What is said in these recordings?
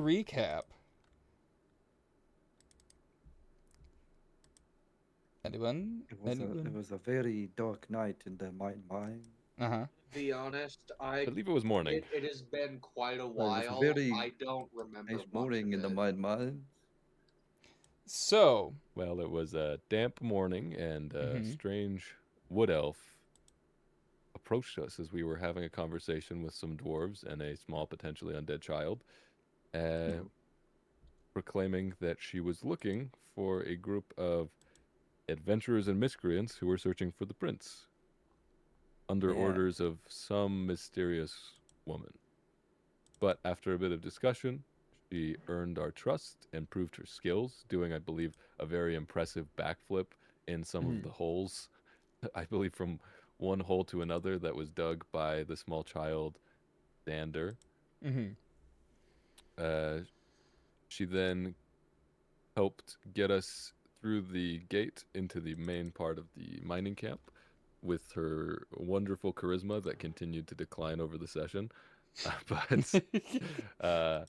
recap. Anyone? It Anyone? was a very dark night in the mine. Uh huh. To be honest, I believe it was morning. it has been quite a It was a while. very I don't remember nice much of morning in the it. mine. So. Well, it was a damp morning, and a Mm-hmm. strange wood elf approached us as we were having a conversation with some dwarves and a small, potentially undead child, uh, proclaiming that she was looking for a group of adventurers and miscreants who were searching for the prince under Yeah. orders of some mysterious woman. But after a bit of discussion, she earned our trust and proved her skills, doing, I believe, a very impressive backflip in some of Mm-hmm. the holes. I believe from one hole to another that was dug by the small child, Xander. Mm-hmm. Uh, she then helped get us through the gate into the main part of the mining camp with her wonderful charisma that continued to decline over the session. But uh,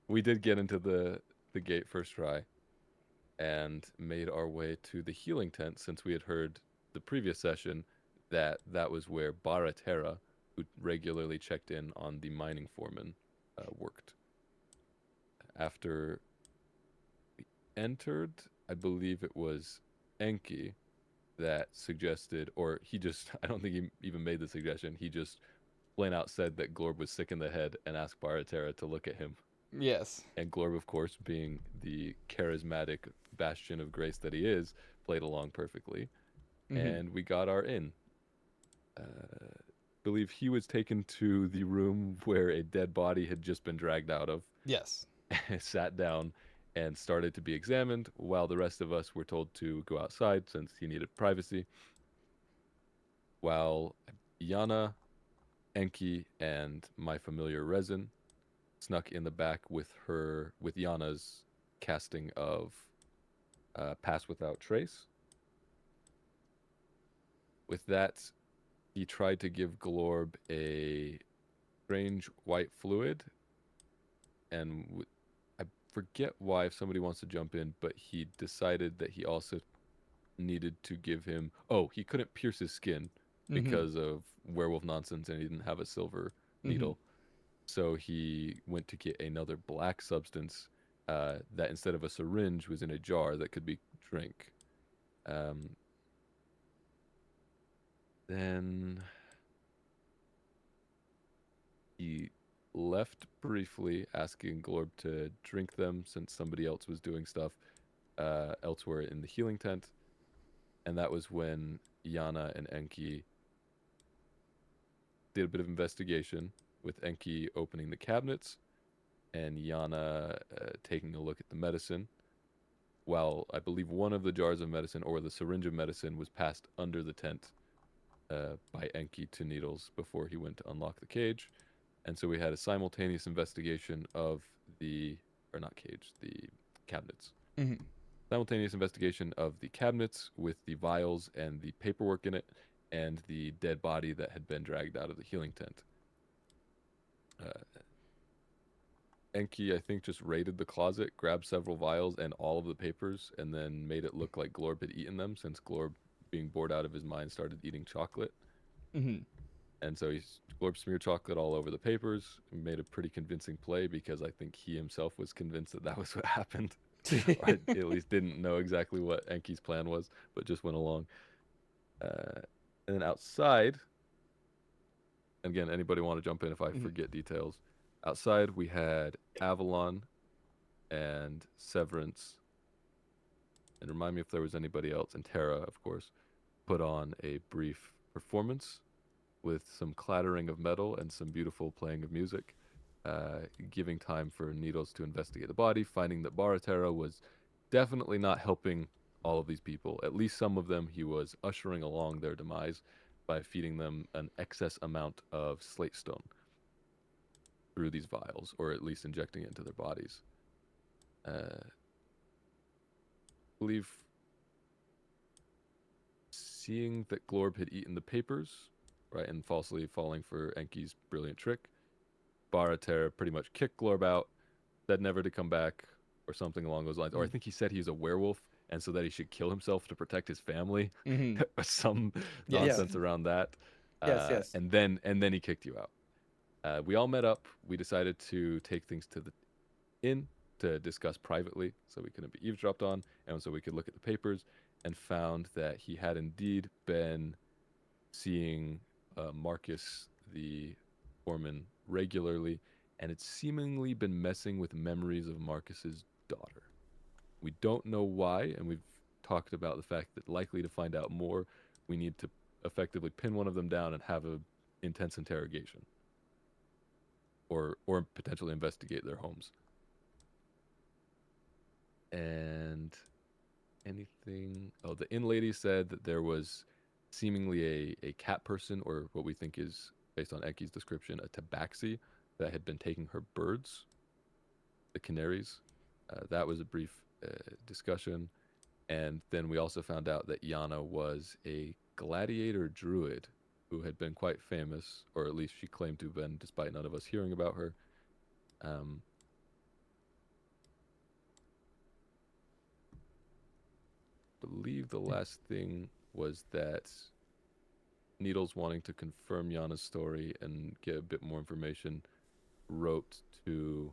we did get into the gate first try and made our way to the healing tent since we had heard the previous session that that was where Baratera, who regularly checked in on the mining foreman, worked. After we entered, I believe it was Enki that suggested, or he just, I don't think he even made the suggestion, he just plain out said that Glorb was sick in the head and asked Baratera to look at him. Yes. And Glorb, of course, being the charismatic bastion of grace that he is, played along perfectly. Mm-hmm. And we got our in. Believe he was taken to the room where a dead body had just been dragged out of, Yes. sat down, and started to be examined, while the rest of us were told to go outside since he needed privacy. While Yana, Enki, and my familiar Resin snuck in the back with Yana's casting of Pass Without Trace. With that, he tried to give Glorb a strange white fluid, and I forget why, if somebody wants to jump in, but he decided that he also needed to give him. Oh, he couldn't pierce his skin Mm-hmm. because of werewolf nonsense, and he didn't have a silver Mm-hmm. needle. So he went to get another black substance that, instead of a syringe, was in a jar that could be drank. Um, then he left briefly, asking Glorb to drink them since somebody else was doing stuff elsewhere in the healing tent. And that was when Yana and Enki did a bit of investigation, with Enki opening the cabinets and Yana taking a look at the medicine. While I believe one of the jars of medicine, or the syringe of medicine, was passed under the tent by Enki to Needles before he went to unlock the cage. And so we had a simultaneous investigation of or not cage, the cabinets. Mm-hmm. Simultaneous investigation of the cabinets with the vials and the paperwork in it, and the dead body that had been dragged out of the healing tent. Uh, Enki, I think, just raided the closet, grabbed several vials and all of the papers, and then made it look like Glorb had eaten them, since Glorb, being bored out of his mind, started eating chocolate. Mm-hmm. And so Glorb smeared chocolate all over the papers, and made a pretty convincing play, because I think he himself was convinced that that was what happened. Or at least didn't know exactly what Enki's plan was, but just went along. Uh, and then outside, again, anybody want to jump in if I Mm-hmm. forget details? Outside, we had Avalon and Severance, and remind me if there was anybody else, and Terra, of course, put on a brief performance with some clattering of metal and some beautiful playing of music, giving time for Needles to investigate the body, finding that Baratera was definitely not helping all of these people. At least some of them he was ushering along their demise by feeding them an excess amount of slate stone through these vials, or at least injecting it into their bodies. I believe seeing that Glorb had eaten the papers, right, and falsely falling for Enki's brilliant trick, Barater pretty much kicked Glorb out, said never to come back or something along those lines. Or I think he said he's a werewolf and so that he should kill himself to protect his family. Mm-hmm. Or some Yes. nonsense around that. Yes. And then he kicked you out. We all met up. We decided to take things to the inn to discuss privately so we couldn't be eavesdropped on and so we could look at the papers, and found that he had indeed been seeing Marcus, the Forman, regularly, and it's seemingly been messing with memories of Marcus's daughter. We don't know why, and we've talked about the fact that likely to find out more, we need to effectively pin one of them down and have a intense interrogation, or potentially investigate their homes. And anything? Oh, the inn lady said that there was seemingly a cat person, or what we think is, based on Eki's description, a tabaxi that had been taking her birds, the canaries. That was a brief discussion. And then we also found out that Yana was a gladiator druid who had been quite famous, or at least she claimed to have been, despite none of us hearing about her. Believe the last thing was that Needles, wanting to confirm Yana's story and get a bit more information, wrote to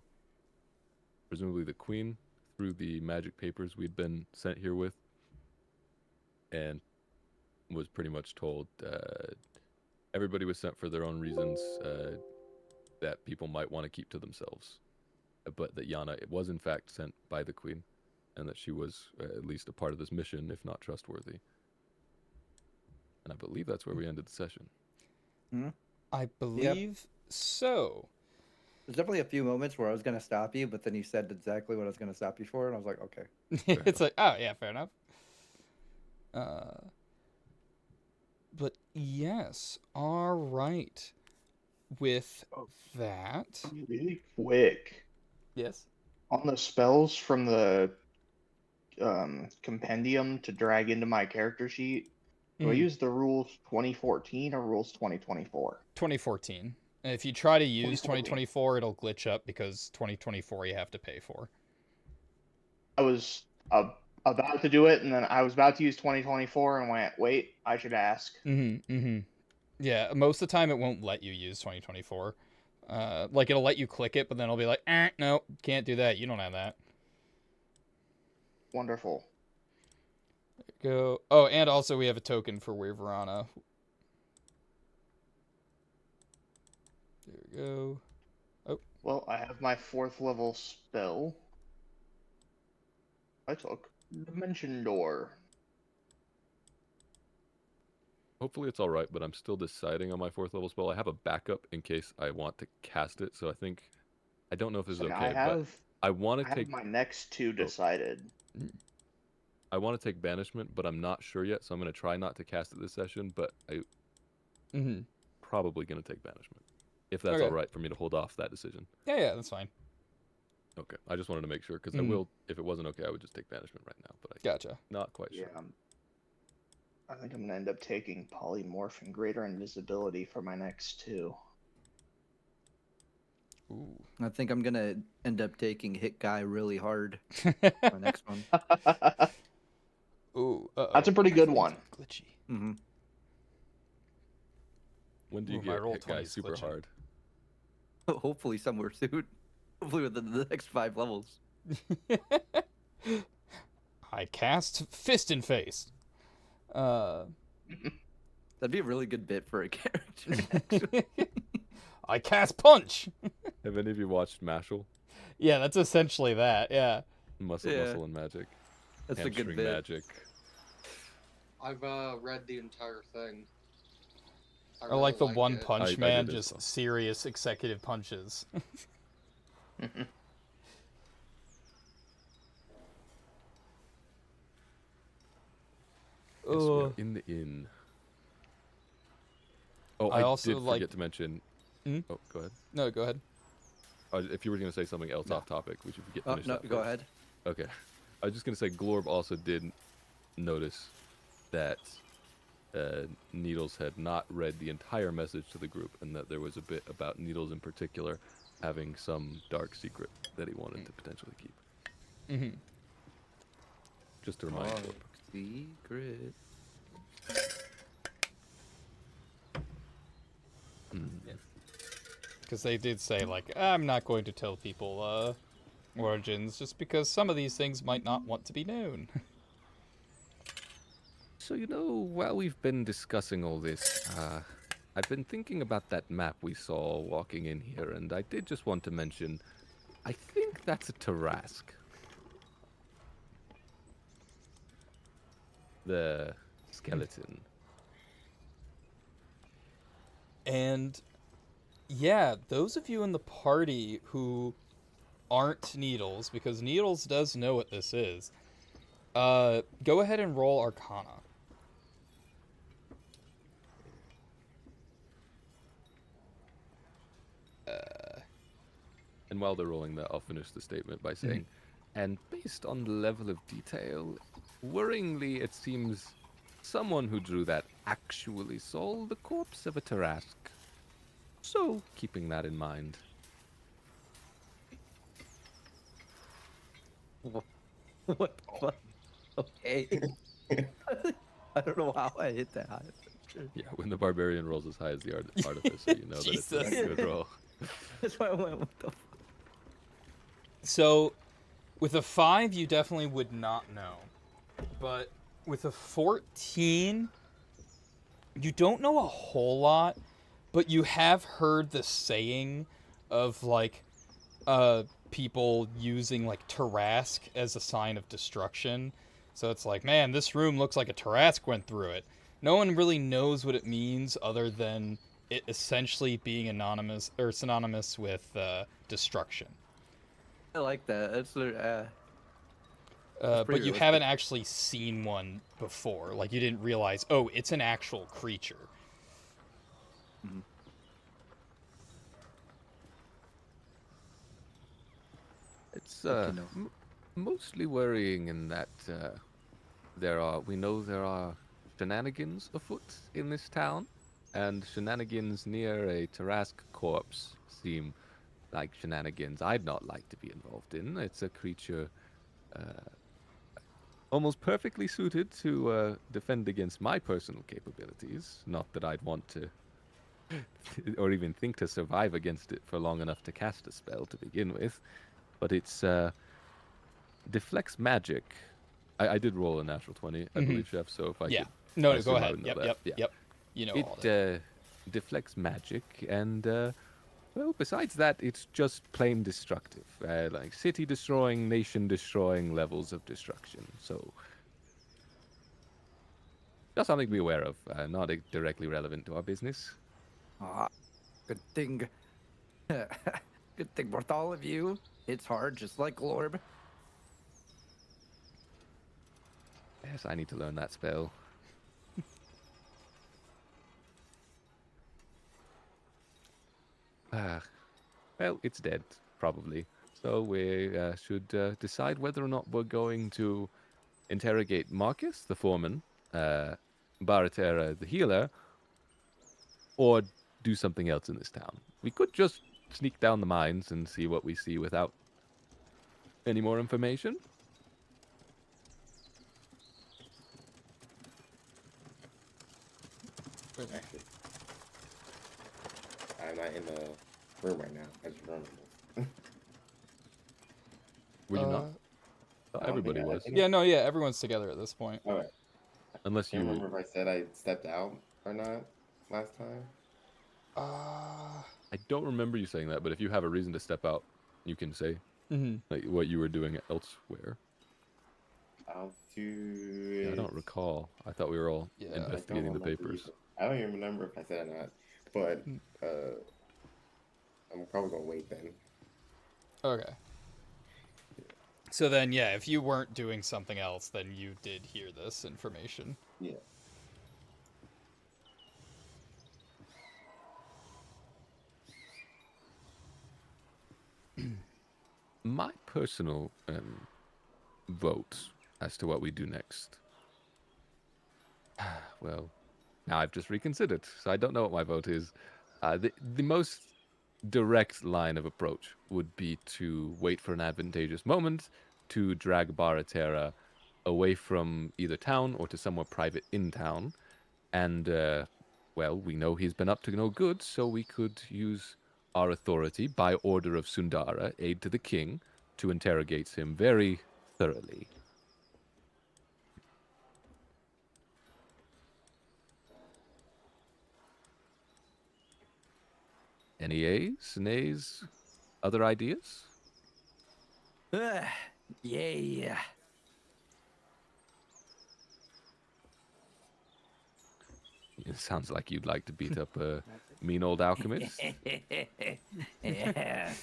presumably the queen through the magic papers we'd been sent here with, and was pretty much told everybody was sent for their own reasons that people might want to keep to themselves, but that Yana was in fact sent by the queen, and that she was at least a part of this mission, if not trustworthy. And I believe that's where we ended the session. I believe so. There's definitely a few moments where I was going to stop you, but then you said exactly what I was going to stop you for, and I was like, okay. It's like, oh yeah, fair enough. But yes, all right. With that, Really quick. yes. On the spells from the compendium to drag into my character sheet, do I use the rules 2014 or rules 2024? 2014. And if you try to use 2014. 2024, it'll glitch up because 2024 you have to pay for. I was about to do it, and then I was about to use 2024 and went, wait, I should ask. Yeah, most of the time it won't let you use 2024. Like it'll let you click it, but then it'll be like, no, can't do that. You don't have that. Wonderful. Go. Oh, and also we have a token for Weaverana. There we go. Oh. Well, I have my 4th level spell. I took Dimension Door. Hopefully it's all right, but I'm still deciding on my 4th level spell. I have a backup in case I want to cast it, so I don't know if this is okay, but I want to take my next 2 decided. I want to take Banishment, but I'm not sure yet, so I'm going to try not to cast it this session, but I'm probably going to take Banishment, if that's all right for me to hold off that decision. Yeah, that's fine. Okay, I just wanted to make sure, because I will, if it wasn't okay, I would just take Banishment right now, but Gotcha. Not quite sure. Yeah, I think I'm going to end up taking Polymorph and Greater Invisibility for my next 2. Ooh. I think I'm going to end up taking Hit Guy really hard my next one. Ooh, That's a pretty good one. Glitchy. Mm-hmm. When do you get Hit Guy super hard? Hopefully somewhere soon. Hopefully within the next 5 levels. I cast Fist and Face. That'd be a really good bit for a character, actually. I cast Punch. Have any of you watched Mashal? Yeah, that's essentially that. Yeah. Muscle and Magic. That's a good bit. Magic. I've read the entire thing. I like the One it. Punch I Man, did as just well. serious executive punches. Yes, we are in the inn. Oh, I I also did forget to mention. Oh, go ahead. No, go ahead. If you were going to say something else off topic, we should get finished. No, go ahead. Okay. I was just going to say Glorb also did notice that Needles had not read the entire message to the group, and that there was a bit about Needles in particular having some dark secret that he wanted to potentially keep. Mm-hmm. Just to remind you. Secret. Because they did say, like, I'm not going to tell people origins just because some of these things might not want to be known. So, while we've been discussing all this, I've been thinking about that map we saw walking in here, and I did just want to mention, I think that's a Tarask. The skeleton. And yeah, those of you in the party who aren't Needles, because Needles does know what this is, go ahead and roll Arcana. And while they're rolling that, I'll finish the statement by saying, and based on the level of detail, worryingly, it seems someone who drew that actually saw the corpse of a Tarask. So, keeping that in mind. What the fuck? Okay. I don't know how I hit that. Yeah, when the barbarian rolls as high as the artificer, you know that it's a Jesus. good roll. That's why I went, what the fuck? So, with a 5, you definitely would not know. But with a 14, you don't know a whole lot, but you have heard the saying of, like, people using, like, Tarask as a sign of destruction. So it's like, man, this room looks like a Tarask went through it. No one really knows what it means other than it essentially being anonymous or synonymous with destruction. I like that. That's But pretty you realistic. haven't actually seen one before. Like, you didn't realize, oh, it's an actual creature. It's Good to know. mostly worrying in that we know there are shenanigans afoot in this town, and shenanigans near a Tarask corpse seem like shenanigans I'd not like to be involved in. It's a creature almost perfectly suited to defend against my personal capabilities. Not that I'd want to or even think to survive against it for long enough to cast a spell to begin with. But it's deflects magic. I did roll a natural 20, I believe, Chef, so if I Yeah. could... No, I no, go assume I ahead. would know Yep, that. yep, Yeah. yep. You know all that. It deflects magic, and, well, besides that, it's just plain destructive. Like city-destroying, nation-destroying levels of destruction. So, just something to be aware of. Not directly relevant to our business. Ah, good thing. Good thing with all of you. It's hard, just like Glorb. Yes, I need to learn that spell. Well, it's dead, probably. So we should decide whether or not we're going to interrogate Marcus, the foreman, Baratera, the healer, or do something else in this town. We could just sneak down the mines and see what we see without any more information. Actually, I'm not in the room right now. I just remembered this. Were you not? Uh, Thought everybody was. Yeah, no, yeah, everyone's together at this point. All right. Unless Can't you... remember if I said I stepped out or not last time. I don't remember you saying that, but if you have a reason to step out, you can say like what you were doing elsewhere. I'll do Yeah, I it. don't recall. I thought we were all Yeah. I don't investigating the remember papers. either. I don't even remember if I said it or not. But I'm probably gonna wait then. Okay. So then, yeah, if you weren't doing something else, then you did hear this information. Yeah. My personal vote as to what we do next. Well, now I've just reconsidered, so I don't know what my vote is. The most direct line of approach would be to wait for an advantageous moment to drag Baratera away from either town or to somewhere private in town. And, well, we know he's been up to no good, so we could use our authority by order of Sundara, aid to the king, to interrogate him very thoroughly. Any A's, nays, other ideas? Yeah. It sounds like you'd like to beat up a mean old alchemist. Yeah.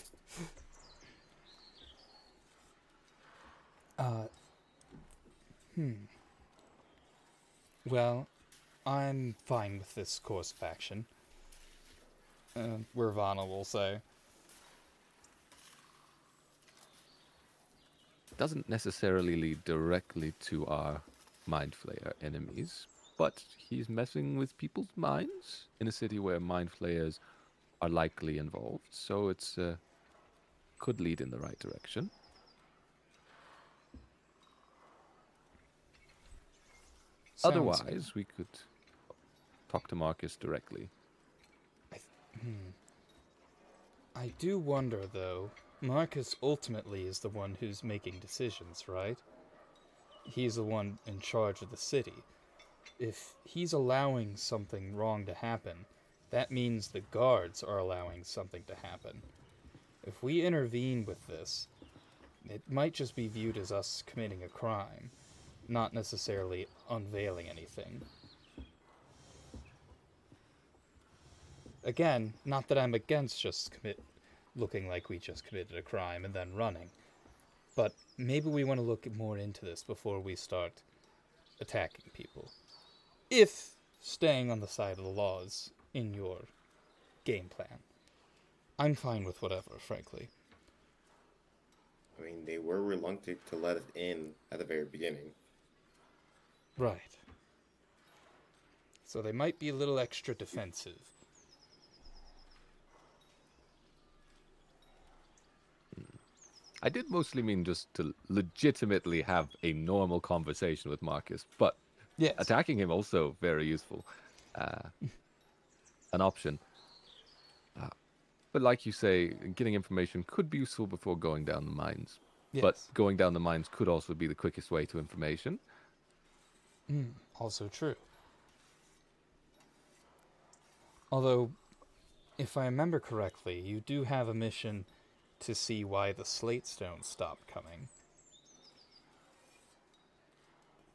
Well, I'm fine with this course of action. Wervana will say. Doesn't necessarily lead directly to our Mind Flayer enemies, but he's messing with people's minds in a city where Mind Flayers are likely involved, so it's could lead in the right direction. Sounds Otherwise, we could talk to Marcus directly. I do wonder, though. Marcus ultimately is the one who's making decisions, right? He's the one in charge of the city. If he's allowing something wrong to happen, that means the guards are allowing something to happen. If we intervene with this, it might just be viewed as us committing a crime, not necessarily unveiling anything. Again, not that I'm against just looking like we just committed a crime and then running, but maybe we want to look more into this before we start attacking people. If staying on the side of the law is in your game plan. I'm fine with whatever, frankly. I mean, they were reluctant to let us in at the very beginning. Right. So they might be a little extra defensive. I did mostly mean just to legitimately have a normal conversation with Marcus, but Yes. attacking him also very useful. An option. But like you say, getting information could be useful before going down the mines. Yes. But going down the mines could also be the quickest way to information. Also true. Although, if I remember correctly, you do have a mission to see why the slate stones stopped coming.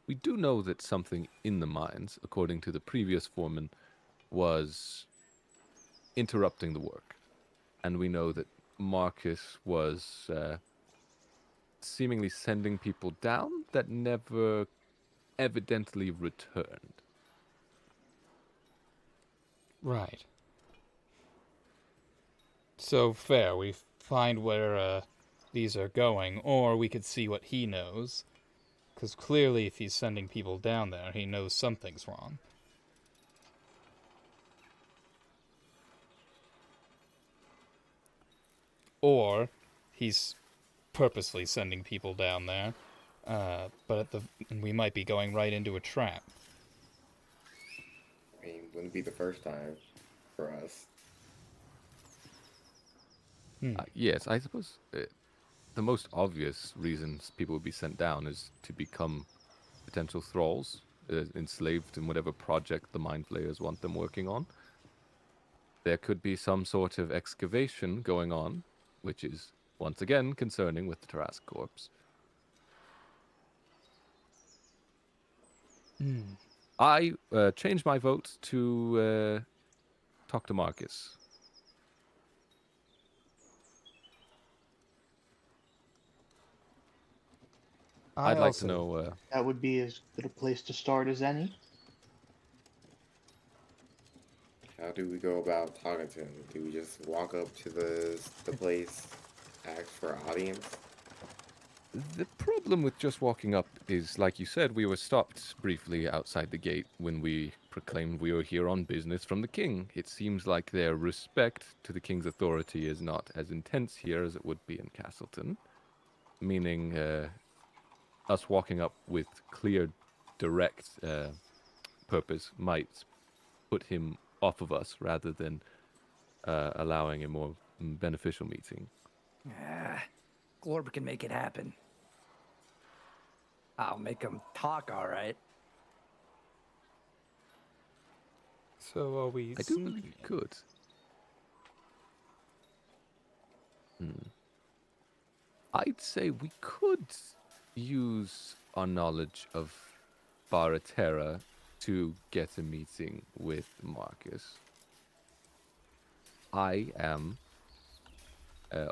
We do know that something in the mines, according to the previous foreman, was interrupting the work. And we know that Marcus was seemingly sending people down that never evidently returned. Right. So, fair, we find where these are going, or we could see what he knows. Because clearly, if he's sending people down there, he knows something's wrong. Or he's purposely sending people down there, but we might be going right into a trap. I mean, wouldn't be the first time for us. Yes, I suppose the most obvious reasons people would be sent down is to become potential thralls, enslaved in whatever project the Mind Flayers want them working on. There could be some sort of excavation going on, which is, once again, concerning with the Tarrasque Corps. I changed my vote to talk to Marcus. I'd like to know... That would be as good a place to start as any. How do we go about talking to him? Do we just walk up to the place, ask for an audience? The problem with just walking up is, like you said, we were stopped briefly outside the gate when we proclaimed we were here on business from the king. It seems like their respect to the king's authority is not as intense here as it would be in Castleton, meaning us walking up with clear, direct purpose might put him off of us rather than allowing a more beneficial meeting. Glorb can make it happen. I'll make him talk, all right. So are we? I do believe you could. I'd say we could use our knowledge of Baratera to get a meeting with Marcus. I am,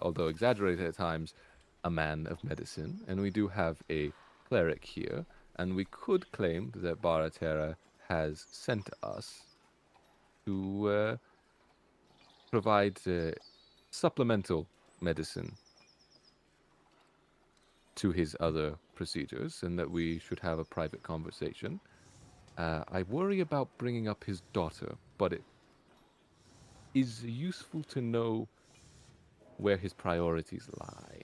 although exaggerated at times, a man of medicine, and we do have a cleric here, and we could claim that Baratera has sent us to provide supplemental medicine to his other procedures, and that we should have a private conversation. I worry about bringing up his daughter, but it is useful to know where his priorities lie.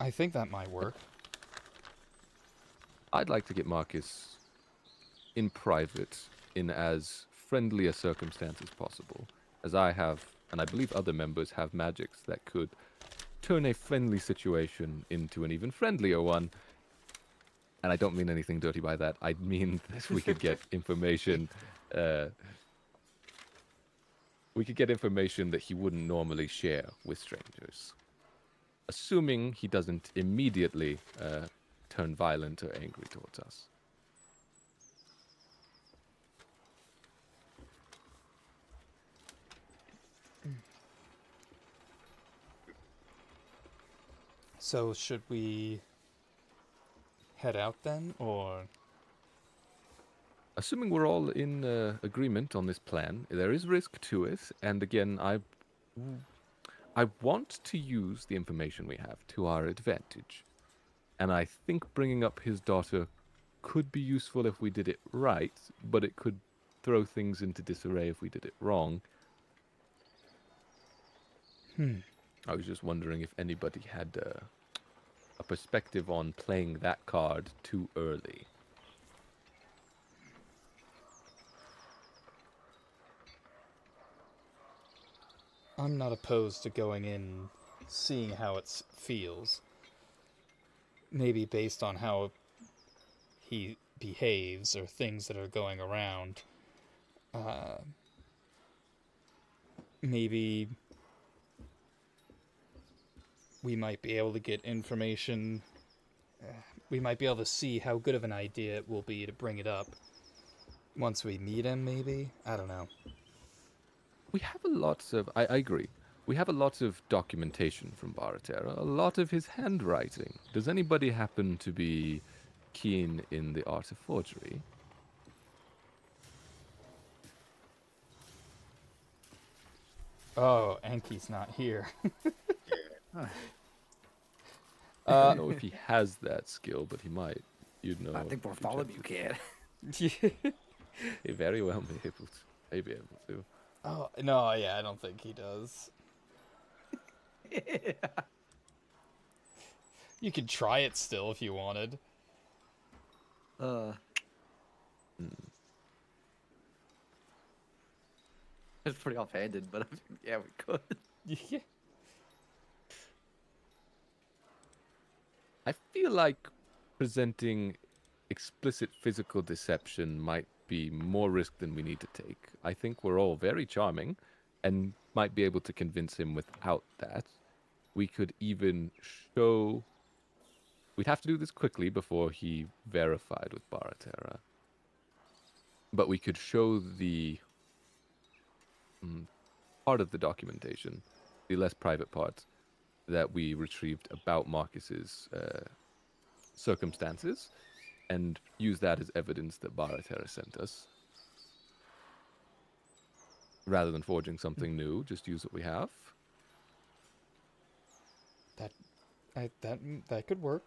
I think that might work. I'd like to get Marcus in private, in as friendly a circumstance as possible, as I have, and I believe other members have magics that could turn a friendly situation into an even friendlier one. And I don't mean anything dirty by that. I mean that we could get information. We could get information that he wouldn't normally share with strangers, assuming he doesn't immediately turn violent or angry towards us. So should we head out then, or? Assuming we're all in agreement on this plan, there is risk to it, and again, I want to use the information we have to our advantage. And I think bringing up his daughter could be useful if we did it right, but it could throw things into disarray if we did it wrong. I was just wondering if anybody had a perspective on playing that card too early. I'm not opposed to going in, seeing how it feels. Maybe based on how he behaves or things that are going around. Maybe we might be able to get information. We might be able to see how good of an idea it will be to bring it up once we meet him, maybe? I don't know. We have a lot of... I agree. We have a lot of documentation from Baratera, a lot of his handwriting. Does anybody happen to be keen in the art of forgery? Oh, Enki's not here. I don't know if he has that skill, but he might. You'd know. I think Bartholomew can. He very well may be able to. Oh, no, yeah, I don't think he does. You could try it still if you wanted. It's pretty offhanded, but yeah, we could. Yeah. I feel like presenting explicit physical deception might be more risk than we need to take. I think we're all very charming and might be able to convince him without that. We could even show... We'd have to do this quickly before he verified with Baratera. But we could show the part of the documentation, the less private part, that we retrieved about Marcus's circumstances, and use that as evidence that Baratera sent us. Rather than forging something new, just use what we have. That could work.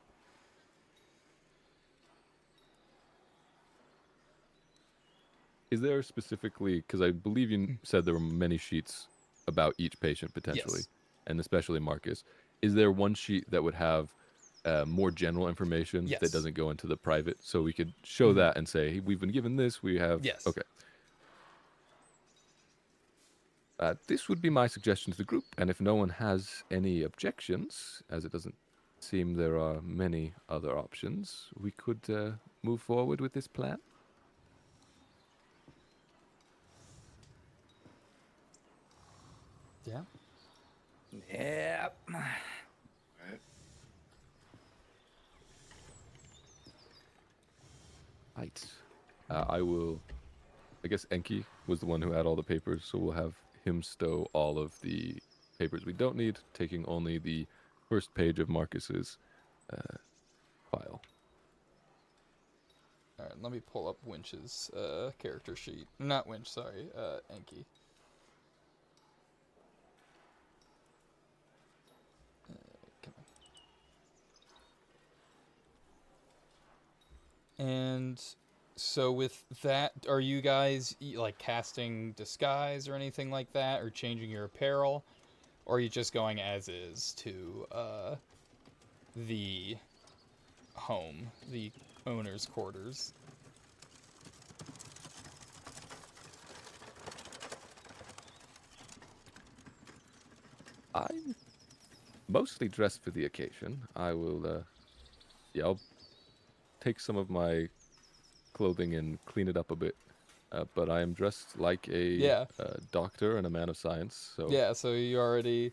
Is there specifically, because I believe you said there were many sheets about each patient potentially, Yes. and especially Marcus. Is there one sheet that would have more general information Yes. that doesn't go into the private, so we could show that and say, hey, we've been given this, we have... Yes. Okay. This would be my suggestion to the group, and if no one has any objections, as it doesn't seem there are many other options, we could move forward with this plan. Yeah. Yep. Right? Right. I will... I guess Enki was the one who had all the papers, so we'll have him stow all of the papers we don't need, taking only the first page of Marcus's file. All right, let me pull up Winch's character sheet. Not Winch, sorry, Enki. Come on. And so with that, are you guys like casting disguise or anything like that, or changing your apparel, or are you just going as is to the home, the owner's quarters? I'm mostly dressed for the occasion. I will, yeah, I'll take some of my clothing and clean it up a bit. But I am dressed like a Yeah. doctor and a man of science. So Yeah, so you already...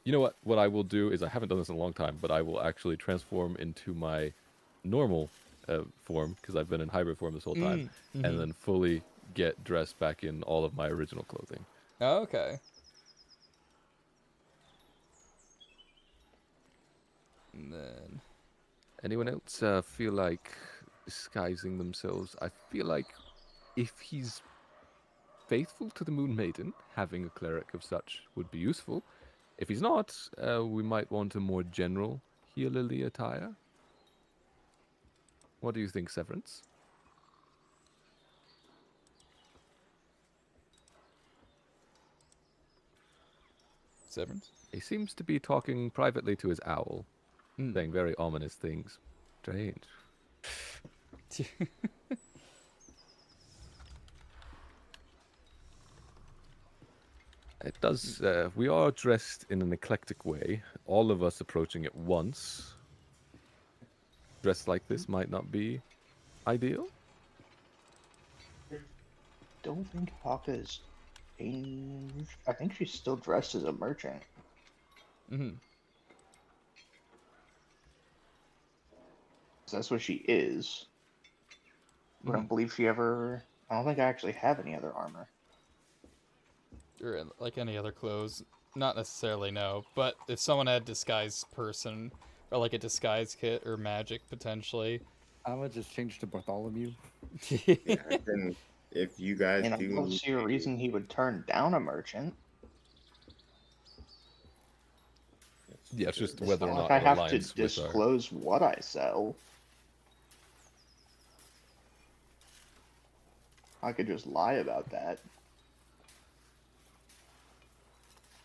you know what? What I will do is, I haven't done this in a long time, but I will actually transform into my normal form, because I've been in hybrid form this whole time, and then fully get dressed back in all of my original clothing. Oh, okay. And then... Anyone else feel like disguising themselves? I feel like if he's faithful to the Moon Maiden, having a cleric of such would be useful. If he's not, we might want a more general Healerly attire. What do you think, Severance? Severance? He seems to be talking privately to his owl, saying very ominous things. Strange. It does. We are dressed in an eclectic way. All of us approaching at once. Dressed like this might not be ideal. Don't think Haka is changed. I think she's still dressed as a merchant. Mm-hmm. That's what she is. I don't believe she ever. I don't think I actually have any other armor. Or like any other clothes. Not necessarily, no. But if someone had disguise person, or like a disguise kit or magic potentially. I would just change to Bartholomew. Yeah, then if you guys And I do don't need see a reason he would turn down a merchant. Yeah, it's just It's whether or not not like I it have to aligns with our... disclose what I sell. I could just lie about that.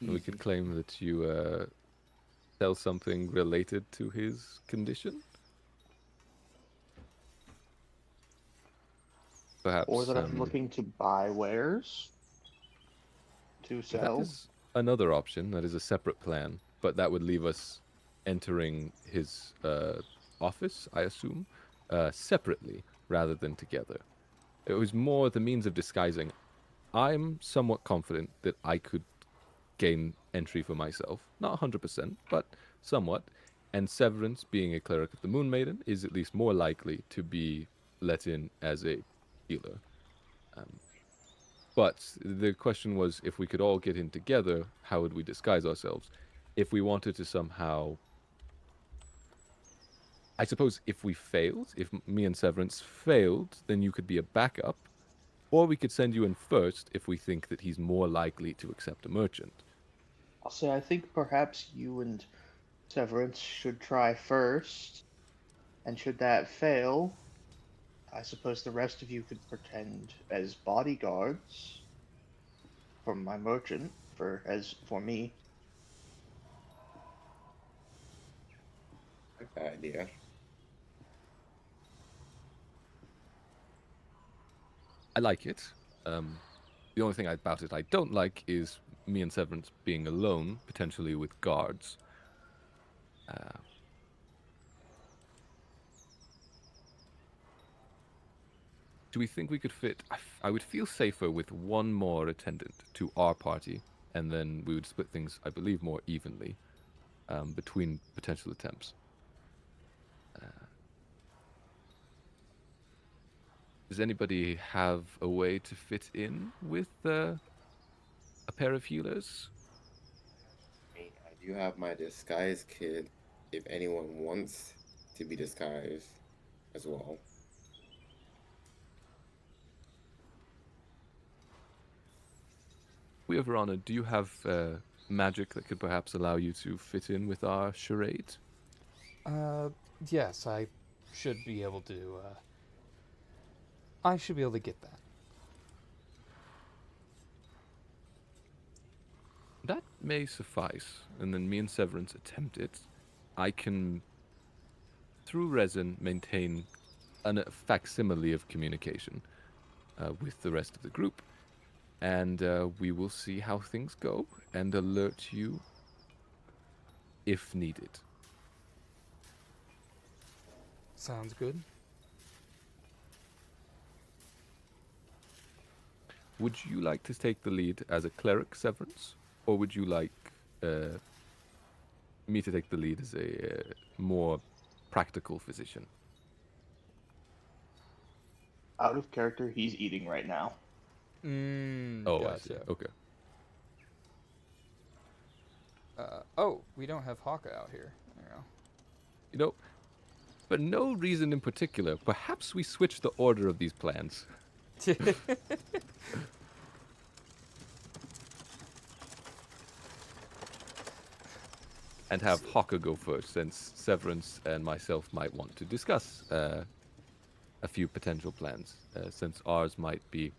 We could claim that you sell something related to his condition. Perhaps. Or that I'm looking to buy wares to That sell. is another option. That is a separate plan, but that would leave us entering his office, I assume, separately rather than together. It was more the means of disguising. I'm somewhat confident that I could gain entry for myself. Not 100%, but somewhat. And Severance, being a cleric of the Moon Maiden, is at least more likely to be let in as a healer. But the question was, if we could all get in together, how would we disguise ourselves? If we wanted to somehow I suppose if we failed, if me and Severance failed, then you could be a backup, or we could send you in first if we think that he's more likely to accept a merchant. I'll say I think perhaps you and Severance should try first, and should that fail, I suppose the rest of you could pretend as bodyguards for my merchant, for me. Like that idea. I like it. The only thing about it I don't like is me and Severance being alone, potentially with guards. Do we think we could fit? I would feel safer with one more attendant to our party, and then we would split things, I believe, more evenly between potential attempts. Does anybody have a way to fit in with a pair of healers? I mean, I do have my disguise kit if anyone wants to be disguised as well. We have Verona, do you have magic that could perhaps allow you to fit in with our charade? Yes, I should be able to. I should be able to get that. That may suffice, and then me and Severance attempt it. I can, through resin, maintain a facsimile of communication with the rest of the group, and we will see how things go and alert you if needed. Sounds good. Would you like to take the lead as a cleric, Severance, or would you like me to take the lead as a more practical physician? Out of character, he's eating right now. Oh, I see. Gotcha. Okay. Oh, we don't have Hawka out here. There You know, for no reason in particular, perhaps we switch the order of these plans. you go. And have Hawker go first, since Severance and myself might want to discuss a few potential plans, since ours might be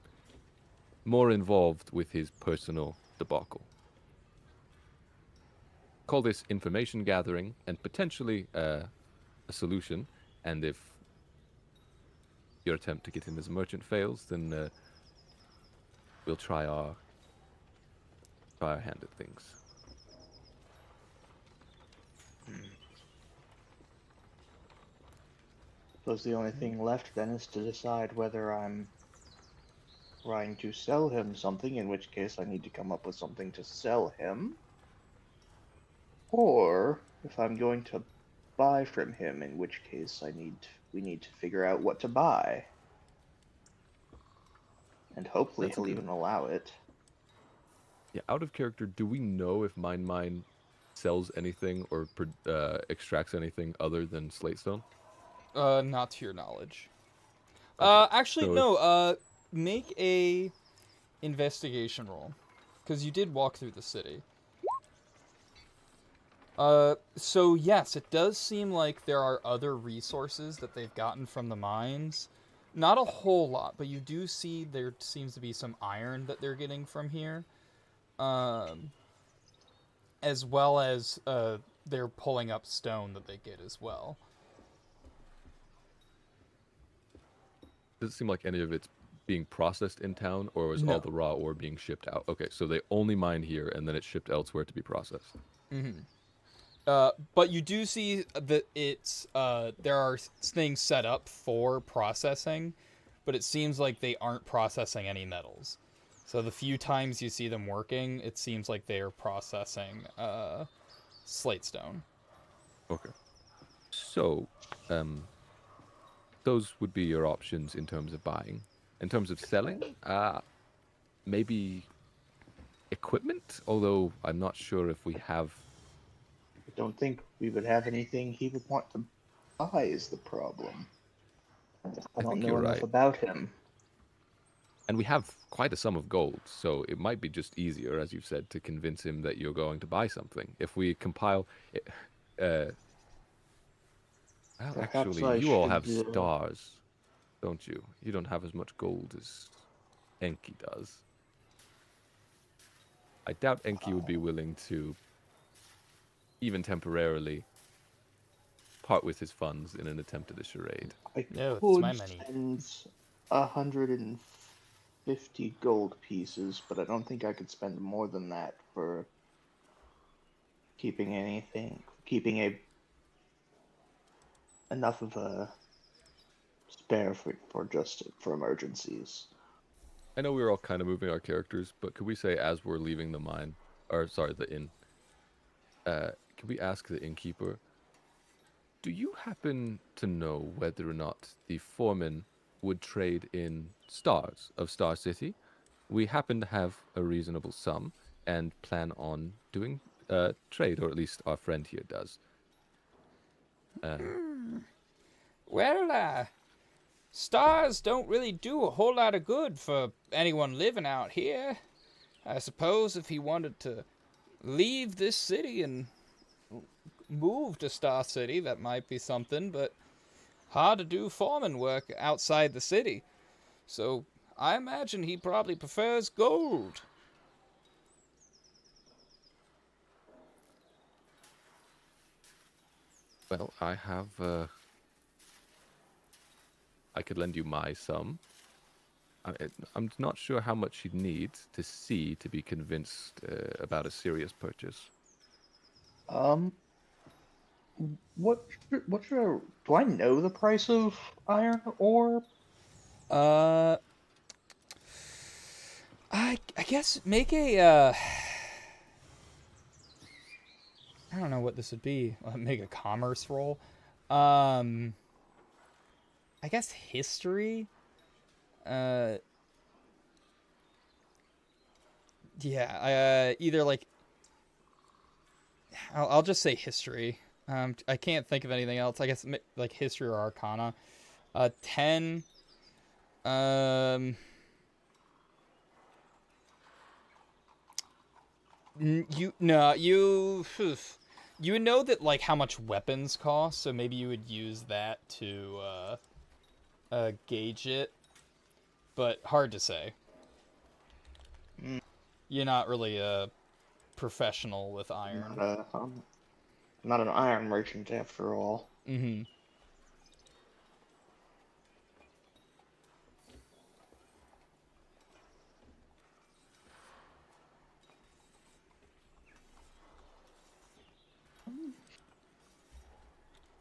more involved with his personal debacle. Call this information gathering and potentially a solution, and if your attempt to get him as a merchant fails, then we'll try our hand at things. Suppose the only thing left then is to decide whether I'm trying to sell him something, in which case I need to come up with something to sell him, or if I'm going to buy from him, in which case we need to figure out what to buy. And hopefully That's he'll good. even allow it. Yeah, out of character, do we know if Mine sells anything or extracts anything other than Slatestone? Not to your knowledge. Okay. Actually, So no. Make a investigation roll, because you did walk through the city. So yes, it does seem like there are other resources that they've gotten from the mines. Not a whole lot, but you do see there seems to be some iron that they're getting from here. As well as they're pulling up stone that they get as well. does it seem like any of it's being processed in town, or is No. all the raw ore being shipped out? Okay, so they only mine here, and then it's shipped elsewhere to be processed. But you do see that it's there are things set up for processing, but it seems like they aren't processing any metals. So the few times you see them working, it seems like they are processing slate stone. Okay. So, those would be your options in terms of buying. In terms of selling, maybe equipment, although I'm not sure if we have. I don't think we would have anything he would want to I is the problem. I don't think know you're enough right. about him. And we have quite a sum of gold, so it might be just easier, as you've said, to convince him that you're going to buy something. If we compile, well, Perhaps actually, I you all should. have stars, don't you? You don't have as much gold as Enki does. I doubt Enki would be willing to, even temporarily, part with his funds in an attempt at a charade. I No, it's my could money. spend 150 gold pieces, but I don't think I could spend more than that for keeping enough of a spare for emergencies. I know we were all kind of moving our characters, but could we say as we're leaving the mine, or sorry, the inn, could we ask the innkeeper, do you happen to know whether or not the foreman would trade in stars of Star City? We happen to have a reasonable sum and plan on doing trade, or at least our friend here does. Well, stars don't really do a whole lot of good for anyone living out here. I suppose if he wanted to leave this city and move to Star City, that might be something, but hard to do foreman work outside the city. So I imagine he probably prefers gold. Well, I could lend you my sum. I'm not sure how much you'd need to see to be convinced about a serious purchase. Um, what should do I know the price of iron ore? Uh, I guess make a I don't know what this would be. Make a commerce roll. Um, I guess history. Uh, yeah. Either like I'll just say history. I can't think of anything else. I guess like history or arcana. 10. Um, you no you. You would know that like how much weapons cost, so maybe you would use that to gauge it, but hard to say. Mm, You're not really a professional with iron. I'm not an iron merchant after all. Mm-hmm.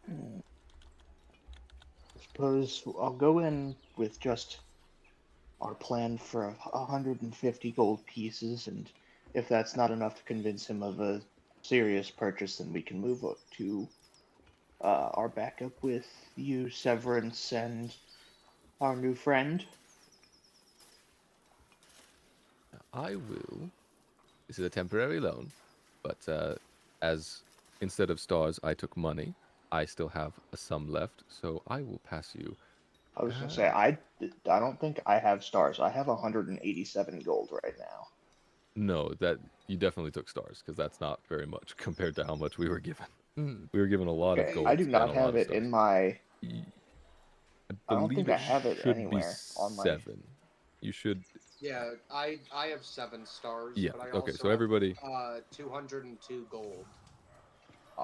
I suppose I'll go in with just our plan for 150 gold pieces, and if that's not enough to convince him of a serious purchase, then we can move up to our backup with you, Severance, and our new friend. I will. This is a temporary loan, but as instead of stars, I took money. I still have a sum left, so I will pass you. I was gonna Uh, say I don't think I have stars. I have 187 gold right now. no, that you definitely took stars because that's not very much compared to how much we were given. Mm. We were given a lot of Okay, I gold do and not a lot have of it in stars. my. Y- I I don't believe think I it have it should be anywhere on my. 7. You should. Yeah, I have 7 stars, Yeah. but I Okay. also So have everybody. 202 gold.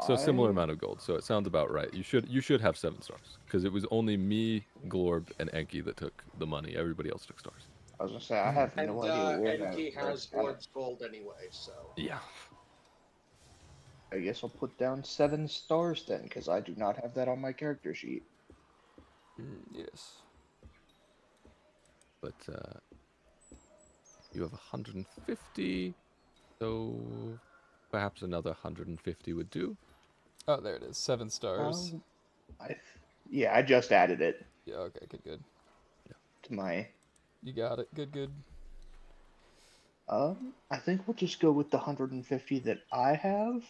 So similar I amount of gold. So it sounds about right. You should have 7 stars because it was only me, Glorb, and Enki that took the money. Everybody else took stars. I was gonna say I have no And idea Enki where has I got it. Orb's gold anyway, so. Yeah. I guess I'll put down 7 stars then, because I do not have that on my character sheet. Yes. But you have 150, so perhaps another 150 would do. Oh, there it is. 7 stars. Um, I yeah, I just added it Yeah. Okay. Good. Good. to my. You got it. Good. Good. I think we'll just go with the 150 that I have.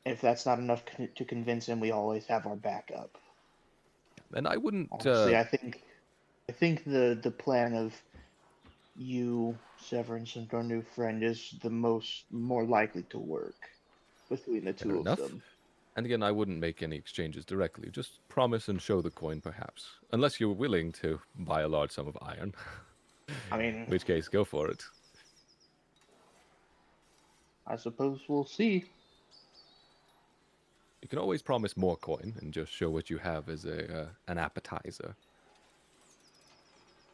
If that's not enough to convince him, we always have our backup. And I wouldn't. Honestly, I think the plan of you, Severance, and our new friend is the more likely to work between the Fair two of enough. them. And again, I wouldn't make any exchanges directly. Just promise and show the coin, perhaps. Unless you're willing to buy a large sum of iron. I In mean, which case, go for it. I suppose we'll see. You can always promise more coin and just show what you have as an appetizer.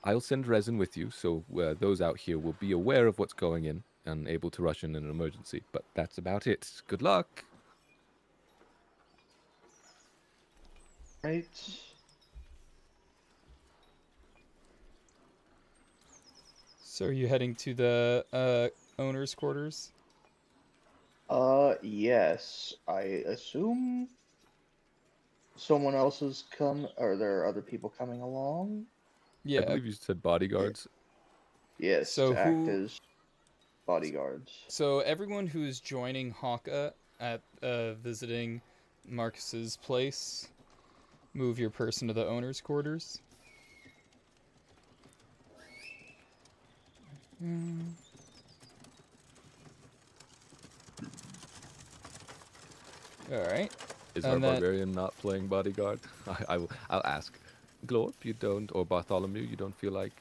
I'll send resin with you, so those out here will be aware of what's going in and able to rush in an emergency. But that's about it. Good luck. Right? So are you heading to the owner's quarters? Yes. I assume someone else has come. Are there other people coming along? I Yeah. believe you said bodyguards. Yes, So to act who? as bodyguards. So everyone who is joining Haka at visiting Marcus's place, move your person to the owner's quarters. All right. Is our And then barbarian not playing bodyguard? I'll ask. Glorp, you don't, or Bartholomew, you don't feel like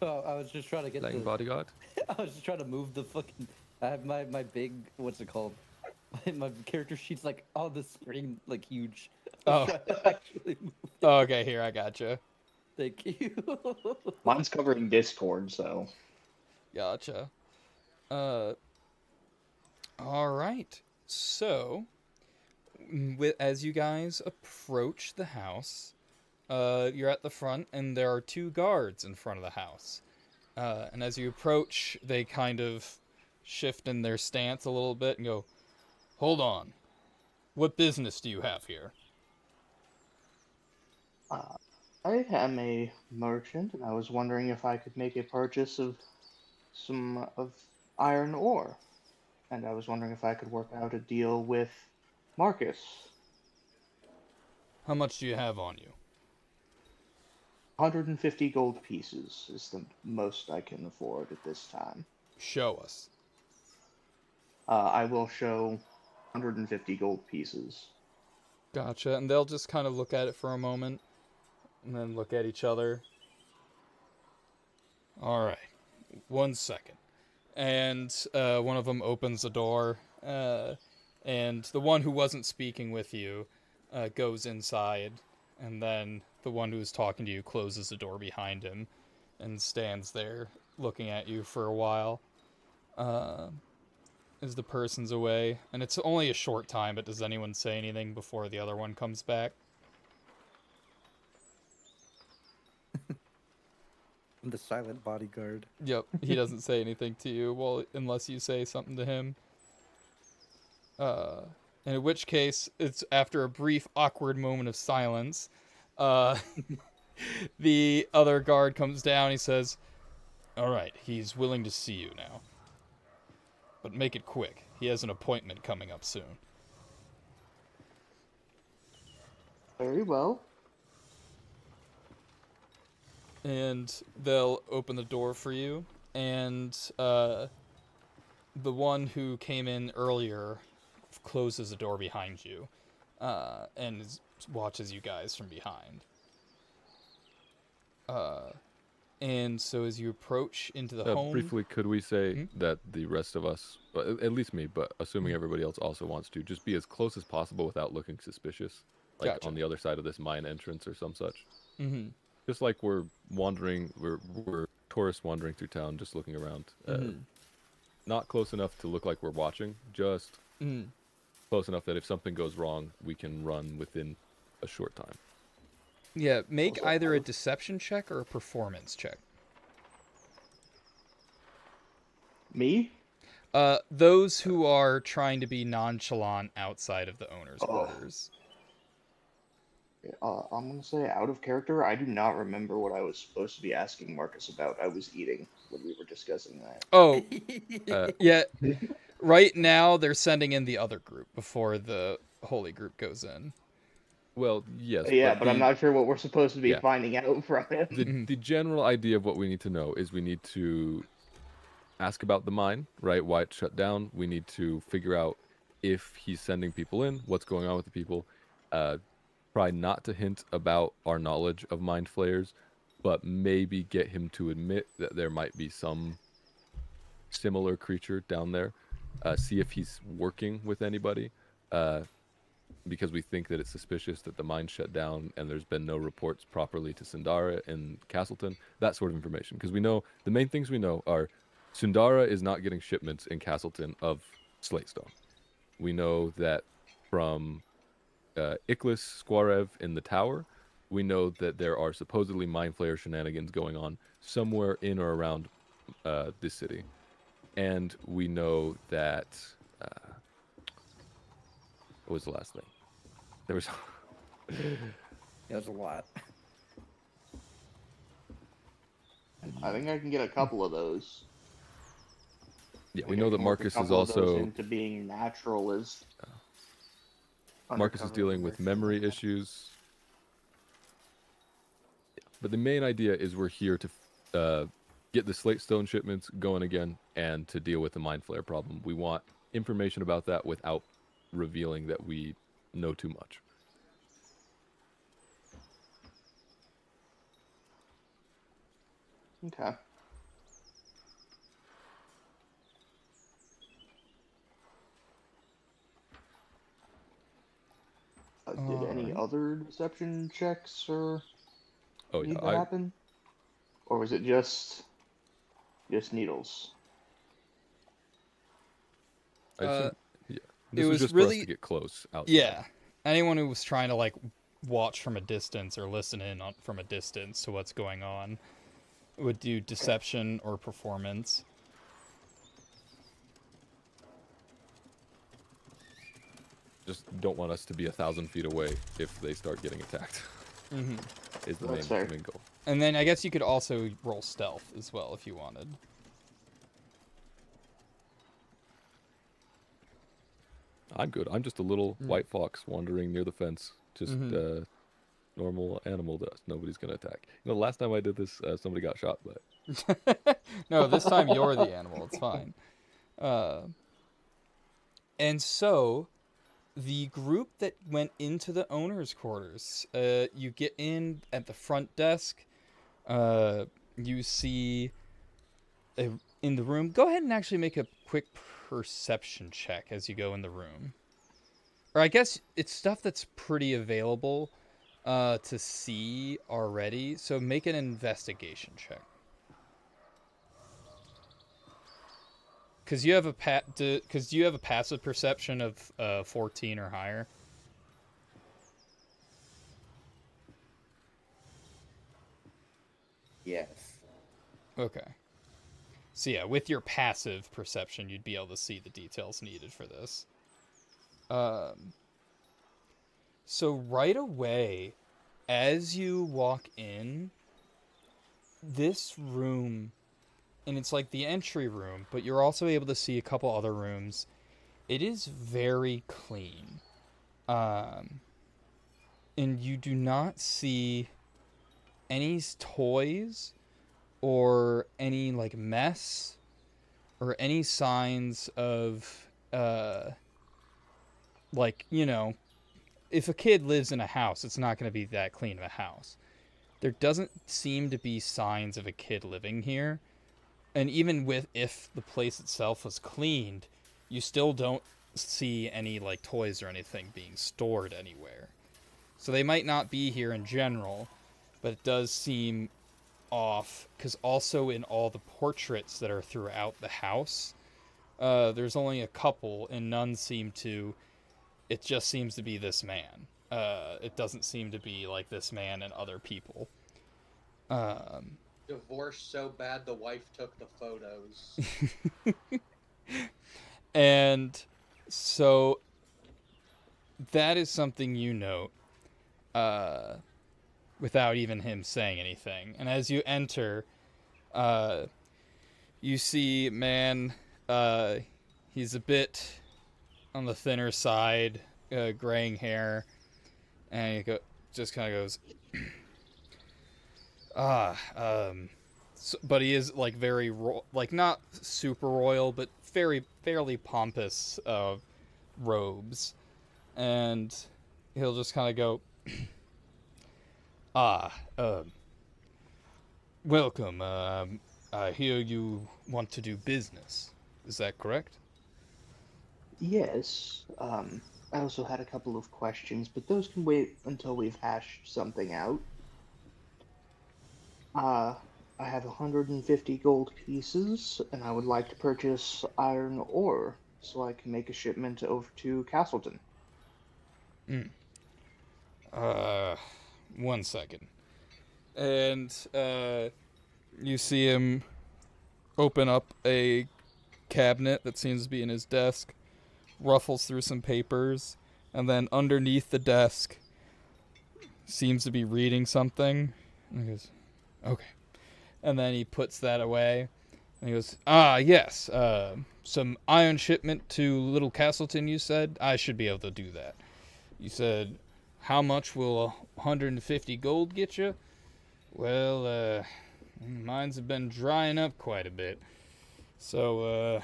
Oh, I was just trying to get playing the. bodyguard? I was just trying to move the fucking. I have my big. What's it called? My character sheet's like on the screen, like huge. I was Oh. trying to actually move it. Oh, okay, here I gotcha. Thank you. Mine's covering Discord, so. Gotcha. Uh. All right. So, as you guys approach the house, you're at the front, and there are two guards in front of the house. And as you approach, they kind of shift in their stance a little bit and go, "Hold on. What business do you have here?" I am a merchant, and I was wondering if I could make a purchase of some of iron ore. And I was wondering if I could work out a deal with Marcus. How much do you have on you? 150 gold pieces is the most I can afford at this time. Show us. I will show 150 gold pieces. Gotcha. And they'll just kind of look at it for a moment and then look at each other. All right. 1 second. And one of them opens the door, and the one who wasn't speaking with you goes inside, and then the one who's talking to you closes the door behind him and stands there looking at you for a while as the person's away. And it's only a short time, but does anyone say anything before the other one comes back? I'm the silent bodyguard. Yep, he doesn't say anything to you, well, unless you say something to him. In which case, it's after a brief, awkward moment of silence. Uh, the other guard comes down. He says, "All right, he's willing to see you now, but make it quick. He has an appointment coming up soon." Very well. And they'll open the door for you. And the one who came in earlier closes the door behind you and watches you guys from behind. And so as you approach into the home... Briefly, could we say that the rest of us, at least me, but assuming everybody else also wants to, just be as close as possible without looking suspicious? Like Gotcha. on the other side of this mine entrance or some such? Mm-hmm. Just like we're wandering, we're tourists wandering through town, just looking around. Not close enough to look like we're watching, just close enough that if something goes wrong, we can run within a short time. Yeah, make Also, either a deception check or a performance check. Me? Those who are trying to be nonchalant outside of the owner's quarters. I'm gonna say out of character. I do not remember what I was supposed to be asking Marcus about. I was eating when we were discussing that. Oh, yeah. Right now, they're sending in the other group before the holy group goes in. Well, yes, Yeah, but but I'm not sure what we're supposed to be yeah. finding out from him. The general idea of what we need to know is we need to ask about the mine, right? Why it shut down. We need to figure out if he's sending people in, what's going on with the people. Uh, Try not to hint about our knowledge of mind flayers, but maybe get him to admit that there might be some similar creature down there. See if he's working with anybody, uh, because we think that it's suspicious that the mine shut down and there's been no reports properly to Sundara in Castleton. That sort of information, because we know the main things we know are Sundara is not getting shipments in Castleton of slate stone. We know that from Iklis Squarev in the tower, we know that there are supposedly mind flayer shenanigans going on somewhere in or around this city. And we know that what was the last thing? There was There's a lot. I think I can get a couple of those. yeah, I we think I know that can work Marcus a is couple of those also into being natural as Marcus is undercover dealing with information. memory issues. But the main idea is we're here to get the slate stone shipments going again and to deal with the mind flare problem. We want information about that without revealing that we know too much. Okay. Did any Alright. other deception checks or Oh need yeah, to happen, or was it just needles? I Uh, assume yeah. it This was was just for us to really, get close outside. yeah. Anyone who was trying to like watch from a distance or listen in on, from a distance to what's going on would do deception or performance. Just don't want us to be 1,000 feet away if they start getting attacked. Mm-hmm. Is the That's fair. main goal. And then I guess you could also roll stealth as well if you wanted. I'm good. I'm just a little white fox wandering near the fence. Just Mhm. Normal animal that nobody's gonna attack. You know, the last time I did this, somebody got shot, but No, this time you're the animal. It's fine. Uh, and so the group that went into the owner's quarters, you get in at the front desk. You see in the room. Go ahead and actually make a quick perception check as you go in the room. Or I guess it's stuff that's pretty available to see already. So make an investigation check. Because you have a because you have a passive perception of 14 or higher. Yes. Okay. So yeah, with your passive perception, you'd be able to see the details needed for this. So right away, as you walk in, this room, and it's like the entry room, but you're also able to see a couple other rooms. It is very clean. Um, and you do not see any toys or any like mess or any signs of like, you know, if a kid lives in a house, it's not going to be that clean of a house. There doesn't seem to be signs of a kid living here. And even with if the place itself was cleaned, you still don't see any like toys or anything being stored anywhere. So they might not be here in general, but it does seem off because also in all the portraits that are throughout the house, there's only a couple, and none seem to. It just seems to be this man. It doesn't seem to be like this man and other people. Divorced so bad the wife took the photos. And so that is something you note without even him saying anything. And as you enter, you see man. He's a bit on the thinner side, graying hair, and he just kind of goes, but he is like very like not super royal, but fairly pompous robes, and he'll just kind of go, welcome. I hear you want to do business. Is that correct? Yes. I also had a couple of questions, but those can wait until we've hashed something out. I have 150 gold pieces, and I would like to purchase iron ore so I can make a shipment over to Castleton. Uh, 1 second. And you see him open up a cabinet that seems to be in his desk, ruffles through some papers, and then underneath the desk seems to be reading something. And he goes, okay. And then he puts that away. And he goes, yes, some iron shipment to Little Castleton, you said? I should be able to do that. You said, how much will 150 gold get you? Well, mines have been drying up quite a bit. So,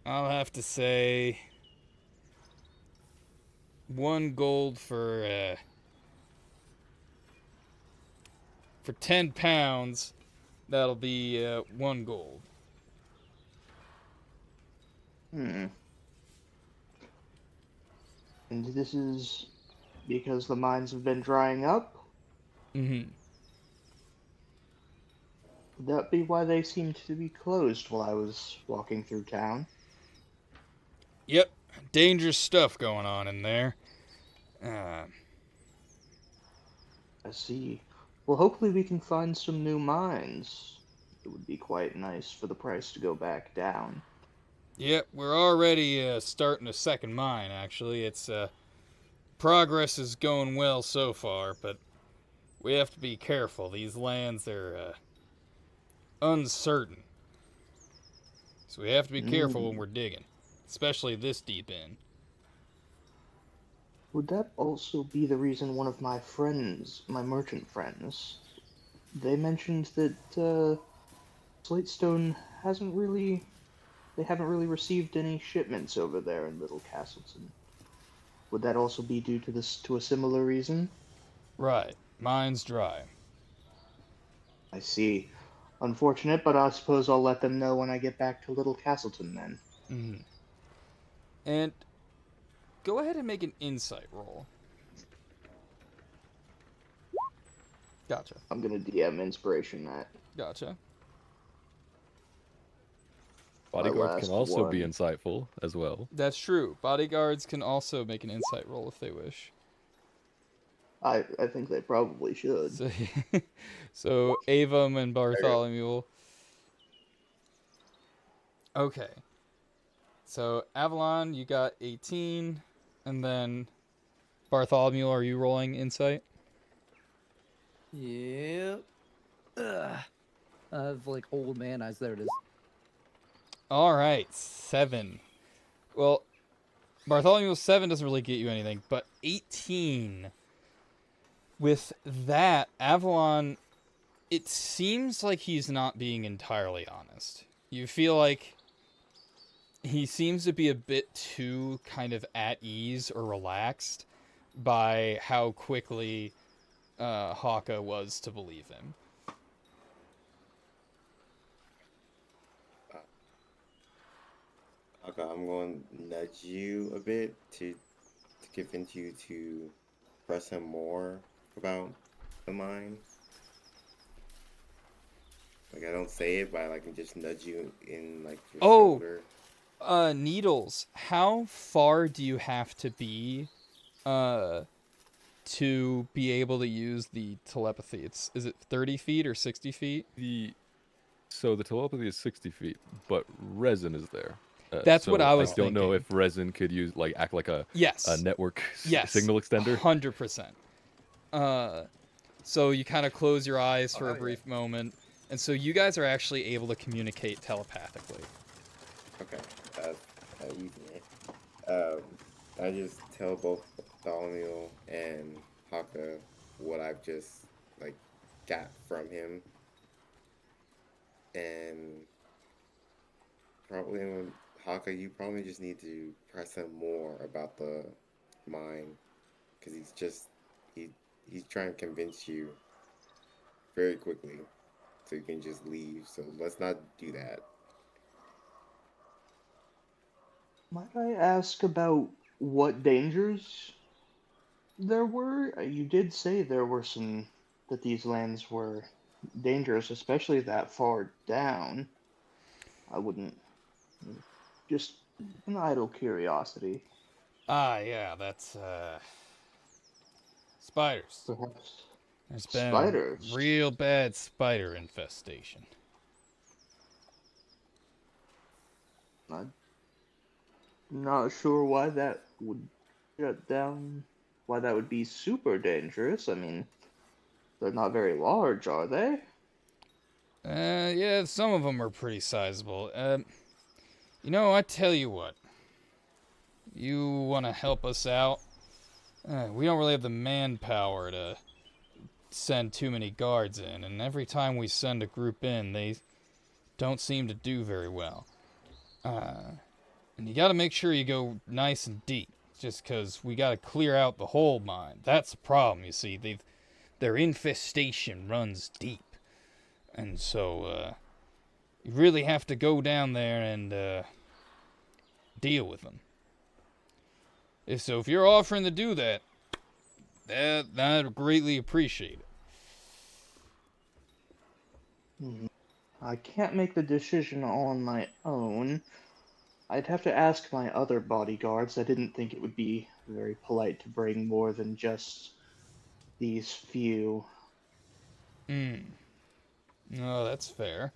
I'll have to say 1 gold for 10 pounds. That'll be 1 gold. Hmm. And this is because the mines have been drying up? Mm-hmm. Would that be why they seemed to be closed while I was walking through town? Yep. Dangerous stuff going on in there. I see. Well, hopefully we can find some new mines. It would be quite nice for the price to go back down. Yep, we're already starting a second mine, actually. It's, progress is going well so far, but we have to be careful. These lands are, uncertain. So we have to be careful when we're digging, especially this deep in. Would that also be the reason one of my friends, my merchant friends, they mentioned that Slatestone they haven't really received any shipments over there in Little Castleton. Would that also be due to a similar reason? Right. Mine's dry. I see. Unfortunate, but I suppose I'll let them know when I get back to Little Castleton then. Mm-hmm. And go ahead and make an insight roll. Gotcha. I'm gonna DM inspiration that. Gotcha. Bodyguard last can also be one. insightful as well. That's true. Bodyguards can also make an insight roll if they wish. I think they probably should. So, so Avum and Bartholomew. Okay. So Avalon, you got 18, and then Bartholomew, are you rolling insight? Yep. Ugh. I have like old man eyes. There it is. All right, 7. Well, Bartholomew 7 doesn't really get you anything, but 18. With that, Avalon, it seems like he's not being entirely honest. You feel like he seems to be a bit too kind of at ease or relaxed by how quickly Haka was to believe him. Okay, I'm going to nudge you a bit to convince you to press him more about the mine. Like I don't say it, but I can just nudge you in like your shoulder. Needles, how far do you have to be to be able to use the telepathy? Is it 30 feet or 60 feet? So the telepathy is 60 feet, but resin is there. That's so what I was I don't know thinking. if resin could act like a network signal extender. 100%. So you kind of close your eyes for a brief moment, and so you guys are actually able to communicate telepathically. Okay, easier. I just tell both Bartholomew and Haka what I've just like got from him, and probably when Haka, you probably just need to press him more about the mine, because he he's trying to convince you very quickly, so you can just leave. So let's not do that. Might I ask about what dangers there were? You did say there were some that these lands were dangerous, especially that far down. I wouldn't just an idle curiosity, Ah, yeah, that's spiders. perhaps. There's been a Spiders. real bad spider infestation. I'm not sure why that would shut down. Why that would be super dangerous. I mean, they're not very large, are they? Yeah, some of them are pretty sizable. I tell you what. You want to help us out? We don't really have the manpower to send too many guards in, and every time we send a group in, they don't seem to do very well. And you gotta make sure you go nice and deep, just 'cause we gotta clear out the whole mine. That's the problem, you see. Their infestation runs deep. And so, you really have to go down there and, deal with them. If you're offering to do that, I'd greatly appreciate it. I can't make the decision on my own. I'd have to ask my other bodyguards. I didn't think it would be very polite to bring more than just these few. No, that's fair.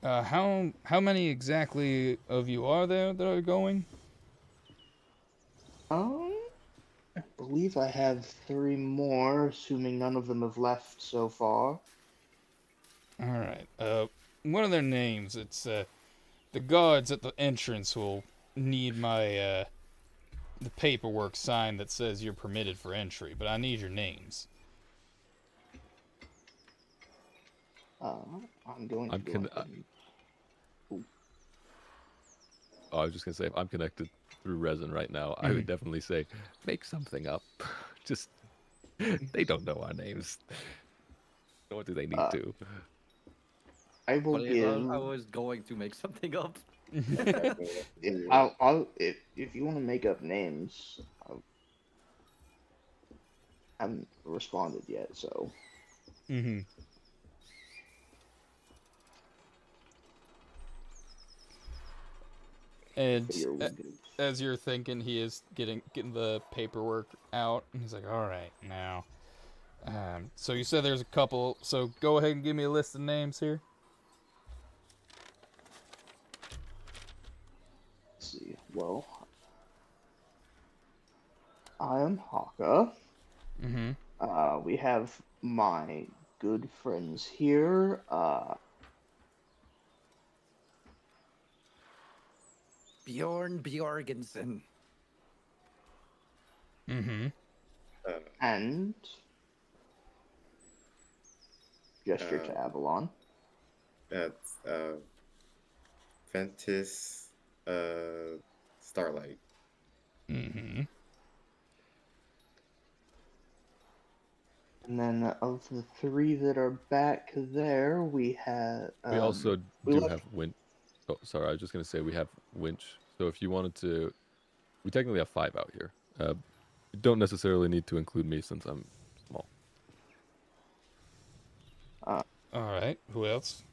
How many exactly of you are there that are going? Um, I believe I have three more, assuming none of them have left so far. All right. What are their names? It's the guards at the entrance will need my the paperwork signed that says you're permitted for entry, but I need your names. I'm going to I'm go con- ahead and. Ooh, Oh, I was just gonna say, if I'm connected through resin right now, I would definitely say, make something up. Just they don't know our names. What do they need uh, to? I will But if give. I was going to make something up, Exactly. Yeah, I'll if you want to make up names, I haven't responded yet, so. Mm-hmm. And Figure we could. as you're thinking, he is getting the paperwork out, and he's like, "All right, now." So you said there's a couple. So go ahead and give me a list of names here. Let's see. Well, I am Haka. Mm-hmm. We have my good friends here. Bjorn Bjorgensen. Mm-hmm. Uh, And gesture uh, to Avalon. that's Ventus, Starlight. Mm-hmm. And then of the three that are back there, we have. We also We do left. have winch. Oh, sorry, I was just gonna say we have winch. So if you wanted to, we technically have 5 out here. You don't necessarily need to include me since I'm small. All right. Who else?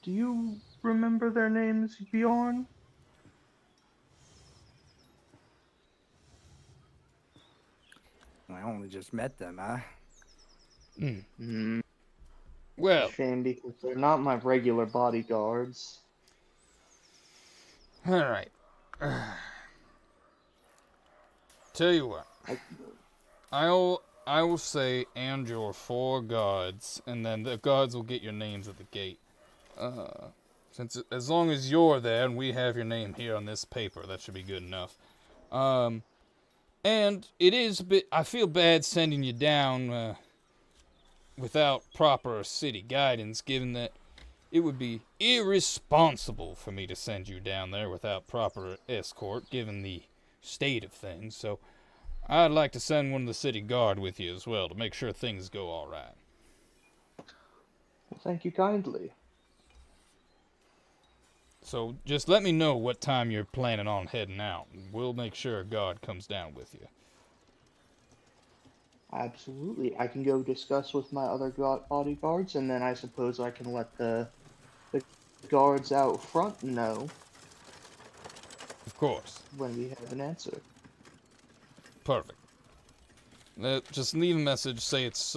Do you remember their names, Bjorn? I only just met them, huh? Hmm. Well, Shame because they're not my regular bodyguards. all right. Tell you what. I, I will say and your 4 guards, and then the guards will get your names at the gate. Since as long as you're there and we have your name here on this paper, that should be good enough. And it is a bit. I feel bad sending you down without proper city guidance, given that it would be irresponsible for me to send you down there without proper escort, given the state of things. So I'd like to send one of the city guard with you as well to make sure things go all right. Well, thank you kindly. So just let me know what time you're planning on heading out, and we'll make sure a guard comes down with you. Absolutely. I can go discuss with my other bodyguards, and then I suppose I can let the guards out front know Of course. when we have an answer. Perfect. Just leave a message, say it's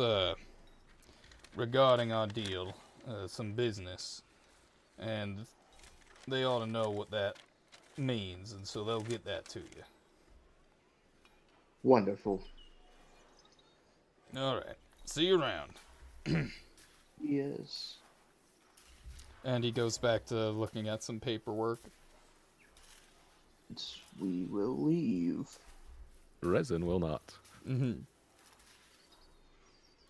regarding our deal, some business, and they ought to know what that means, and so they'll get that to you. Wonderful. All right. See you around. Yes. And he goes back to looking at some paperwork. We will leave. Resin will not. Mm-hmm.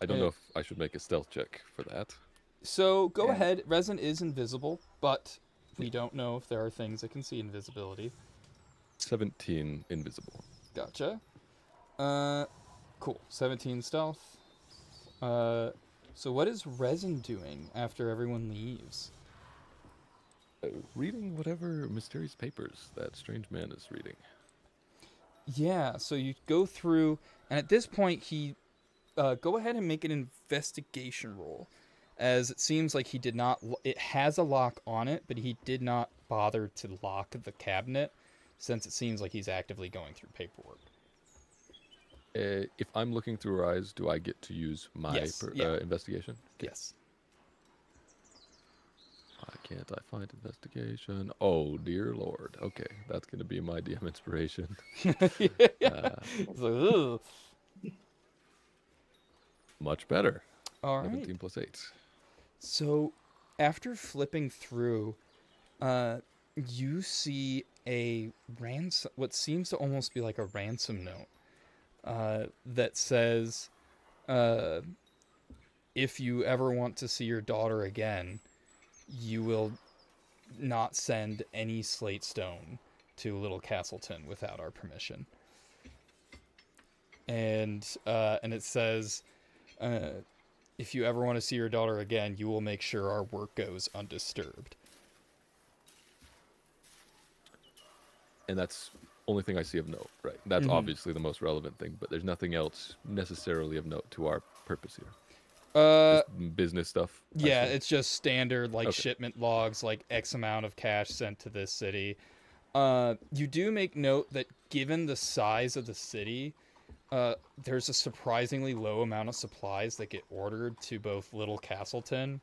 I don't know if I should make a stealth check for that. So go Yeah. ahead. Resin is invisible, but we don't know if there are things that can see invisibility. 17 invisible. Gotcha. Cool. 17 stealth. So what is Resin doing after everyone leaves? Reading whatever mysterious papers that strange man is reading. Yeah, so you go through, and at this point, he go ahead and make an investigation roll, as it seems like he did not. It has a lock on it, but he did not bother to lock the cabinet, since it seems like he's actively going through paperwork. If I'm looking through her eyes, do I get to use my Yes, yeah. investigation? Yes. Why can't I find investigation? Oh, dear Lord. Okay, that's going to be my DM inspiration. It's like, ugh. Much better. All right. 17 plus 8. So, after flipping through, you see a ransom. What seems to almost be like a ransom note, that says, "If you ever want to see your daughter again, you will not send any slate stone to Little Castleton without our permission." And it says, if you ever want to see your daughter again, you will make sure our work goes undisturbed. And that's only thing I see of note, right? That's obviously the most relevant thing, but there's nothing else necessarily of note to our purpose here. Just business stuff. I Yeah, assume. it's just standard, like, Okay. shipment logs, like X amount of cash sent to this city. You do make note that given the size of the city, there's a surprisingly low amount of supplies that get ordered to both Little Castleton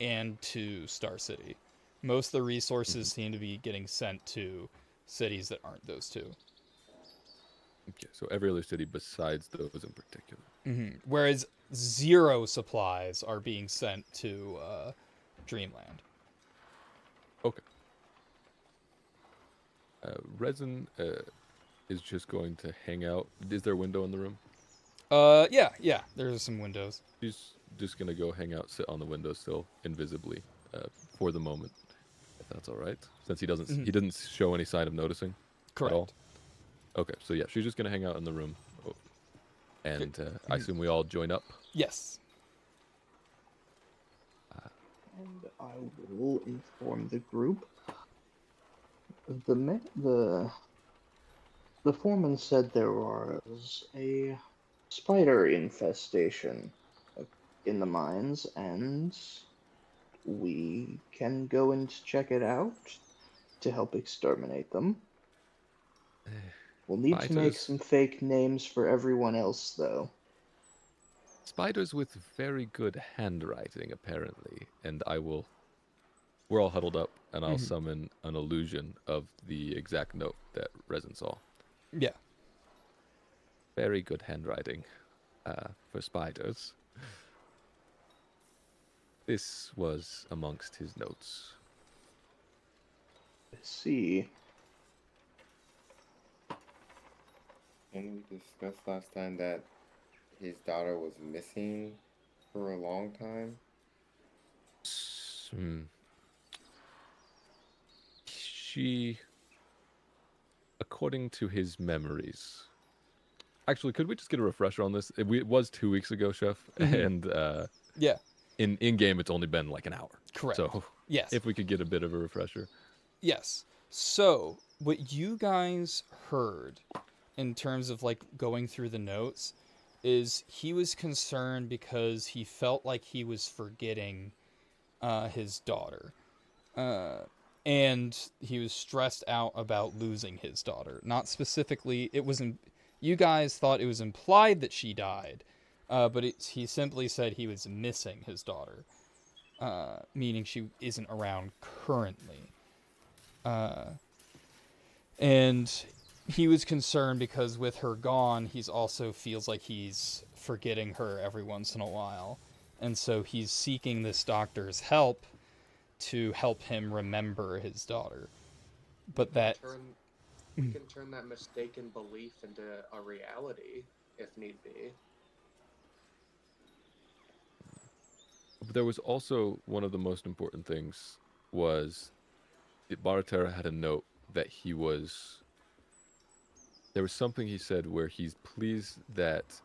and to Star City. Most of the resources seem to be getting sent to cities that aren't those two. Okay, so every other city besides those in particular. Whereas 0 supplies are being sent to Dreamland. Okay. Resin is just going to hang out. Is there a window in the room? Yeah, there's some windows. She's just going to go hang out, sit on the windowsill invisibly for the moment, if that's all right. Since he didn't show any sign of noticing Correct. at all. Okay, so yeah, she's just going to hang out in the room. Oh. And I assume we all join up. Yes. And I will inform the group. The foreman said there was a spider infestation in the mines, and we can go and check it out to help exterminate them. We'll need to make Spiders. some fake names for everyone else, though. Spiders with very good handwriting, apparently. And we're all huddled up, and I'll summon an illusion of the exact note that Resin saw. Yeah. Very good handwriting for spiders. This was amongst his notes. I see. And we discussed last time that his daughter was missing for a long time. Hmm. She, according to his memories. Actually, could we just get a refresher on this? It was 2 weeks ago, Chef, Mhm. and Yeah, in game it's only been like an hour. correct. So Yes. if we could get a bit of a refresher. Yes. So, what you guys heard in terms of like going through the notes is he was concerned because he felt like he was forgetting his daughter. And he was stressed out about losing his daughter. Not specifically, it wasn't. You guys thought it was implied that she died, but he simply said he was missing his daughter, meaning she isn't around currently. And he was concerned because with her gone, he's also feels like he's forgetting her every once in a while. And so he's seeking this doctor's help to help him remember his daughter. But that We can turn that mistaken belief into a reality if need be. But there was also one of the most important things was Baratera had a note that there was something he said where he's pleased that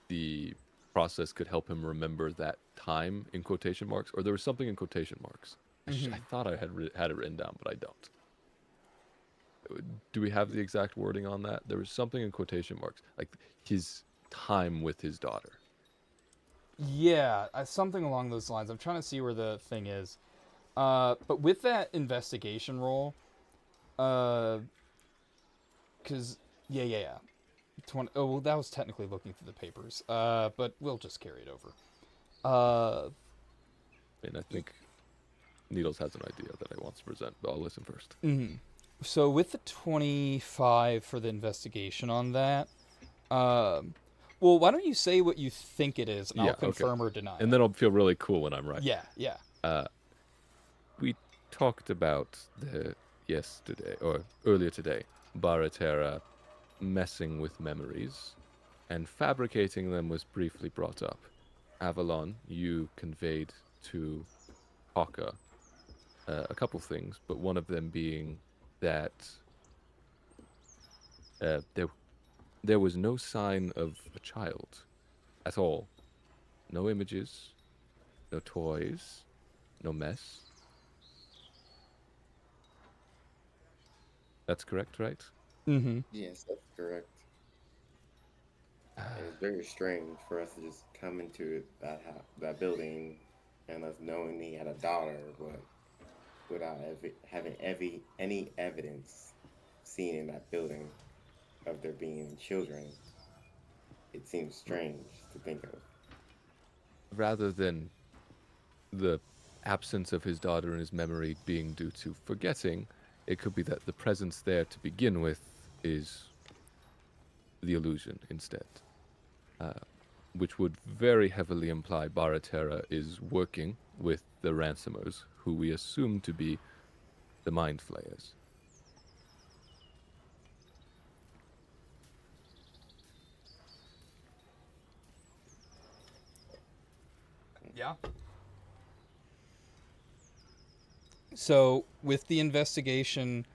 the process could help him remember that time in quotation marks, or there was something in quotation marks. I thought I had it written down, but I don't. Do we have the exact wording on that? There was something in quotation marks, like his time with his daughter. Yeah, something along those lines. I'm trying to see where the thing is. But with that investigation roll, because yeah. Oh, well, that was technically looking through the papers. But we'll just carry it over. And I think Needles has an idea that I want to present, but I'll listen first. So with the 25 for the investigation on that, well, why don't you say what you think it is, and I'll Yeah, okay. confirm or deny And it. then I'll feel really cool when I'm right. Yeah. We talked about earlier today, Baratera messing with memories, and fabricating them was briefly brought up. Avalon, you conveyed to Haka a couple things, but one of them being that there was no sign of a child at all. No images, no toys, no mess. That's correct, right? Mm-hmm. Yes, that's correct. And it's very strange for us to just come into that building and us knowing he had a daughter, but without having any evidence seen in that building of there being children. It seems strange to think of. Rather than the absence of his daughter in his memory being due to forgetting, it could be that the presence there to begin with is the illusion instead, which would very heavily imply Baratera is working with the ransomers, who we assume to be the Mind Flayers. Yeah. So with the investigation,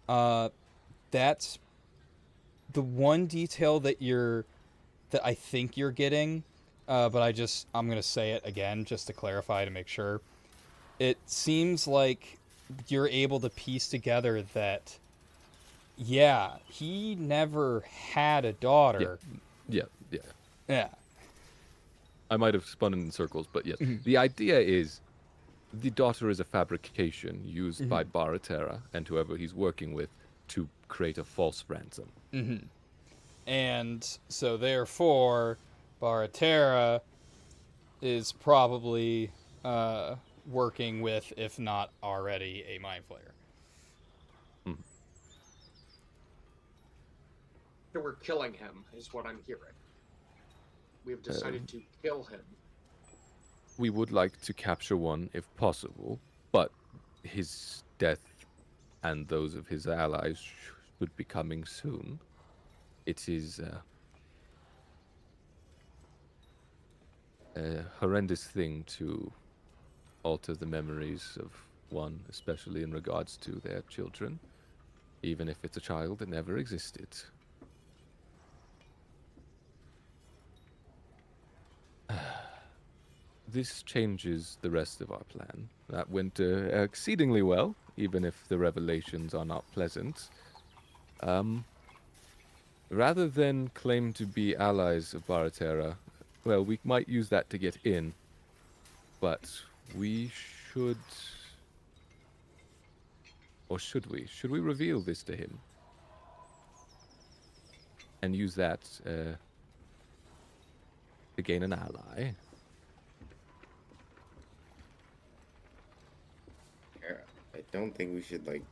that's the one detail that I think you're getting. But I'm gonna say it again just to clarify to make sure. It seems like you're able to piece together that yeah, he never had a daughter. Yeah. Yeah. I might have spun in circles, but yes. The idea is the daughter is a fabrication used by Baratera and whoever he's working with to create a false ransom. And so therefore, Baratera is probably working with, if not already, a mind flayer. Mhm. So we're killing him, is what I'm hearing. We've decided to kill him. We would like to capture one if possible, but his death and those of his allies should be coming soon. It is a horrendous thing to alter the memories of one, especially in regards to their children, even if it's a child that never existed. This changes the rest of our plan. That went exceedingly well, even if the revelations are not pleasant. Rather than claim to be allies of Baratera, well, we might use that to get in, but we should... Or should we? Should we reveal this to him? And use that to gain an ally? Yeah, I don't think we should like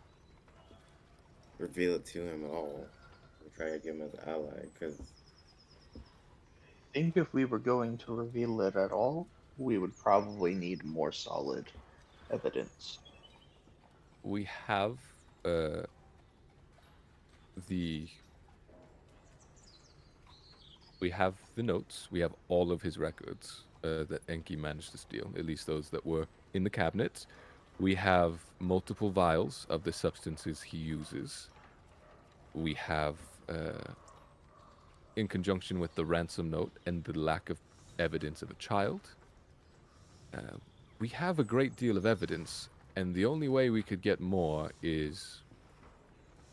reveal it to him at all. We try to get him as an ally, because I think if we were going to reveal it at all, we would probably need more solid evidence. We have uh, the we have the notes. We have all of his records that Enki managed to steal, at least those that were in the cabinet. We have multiple vials of the substances he uses. We have, in conjunction with the ransom note and the lack of evidence of a child, uh, we have a great deal of evidence, and the only way we could get more is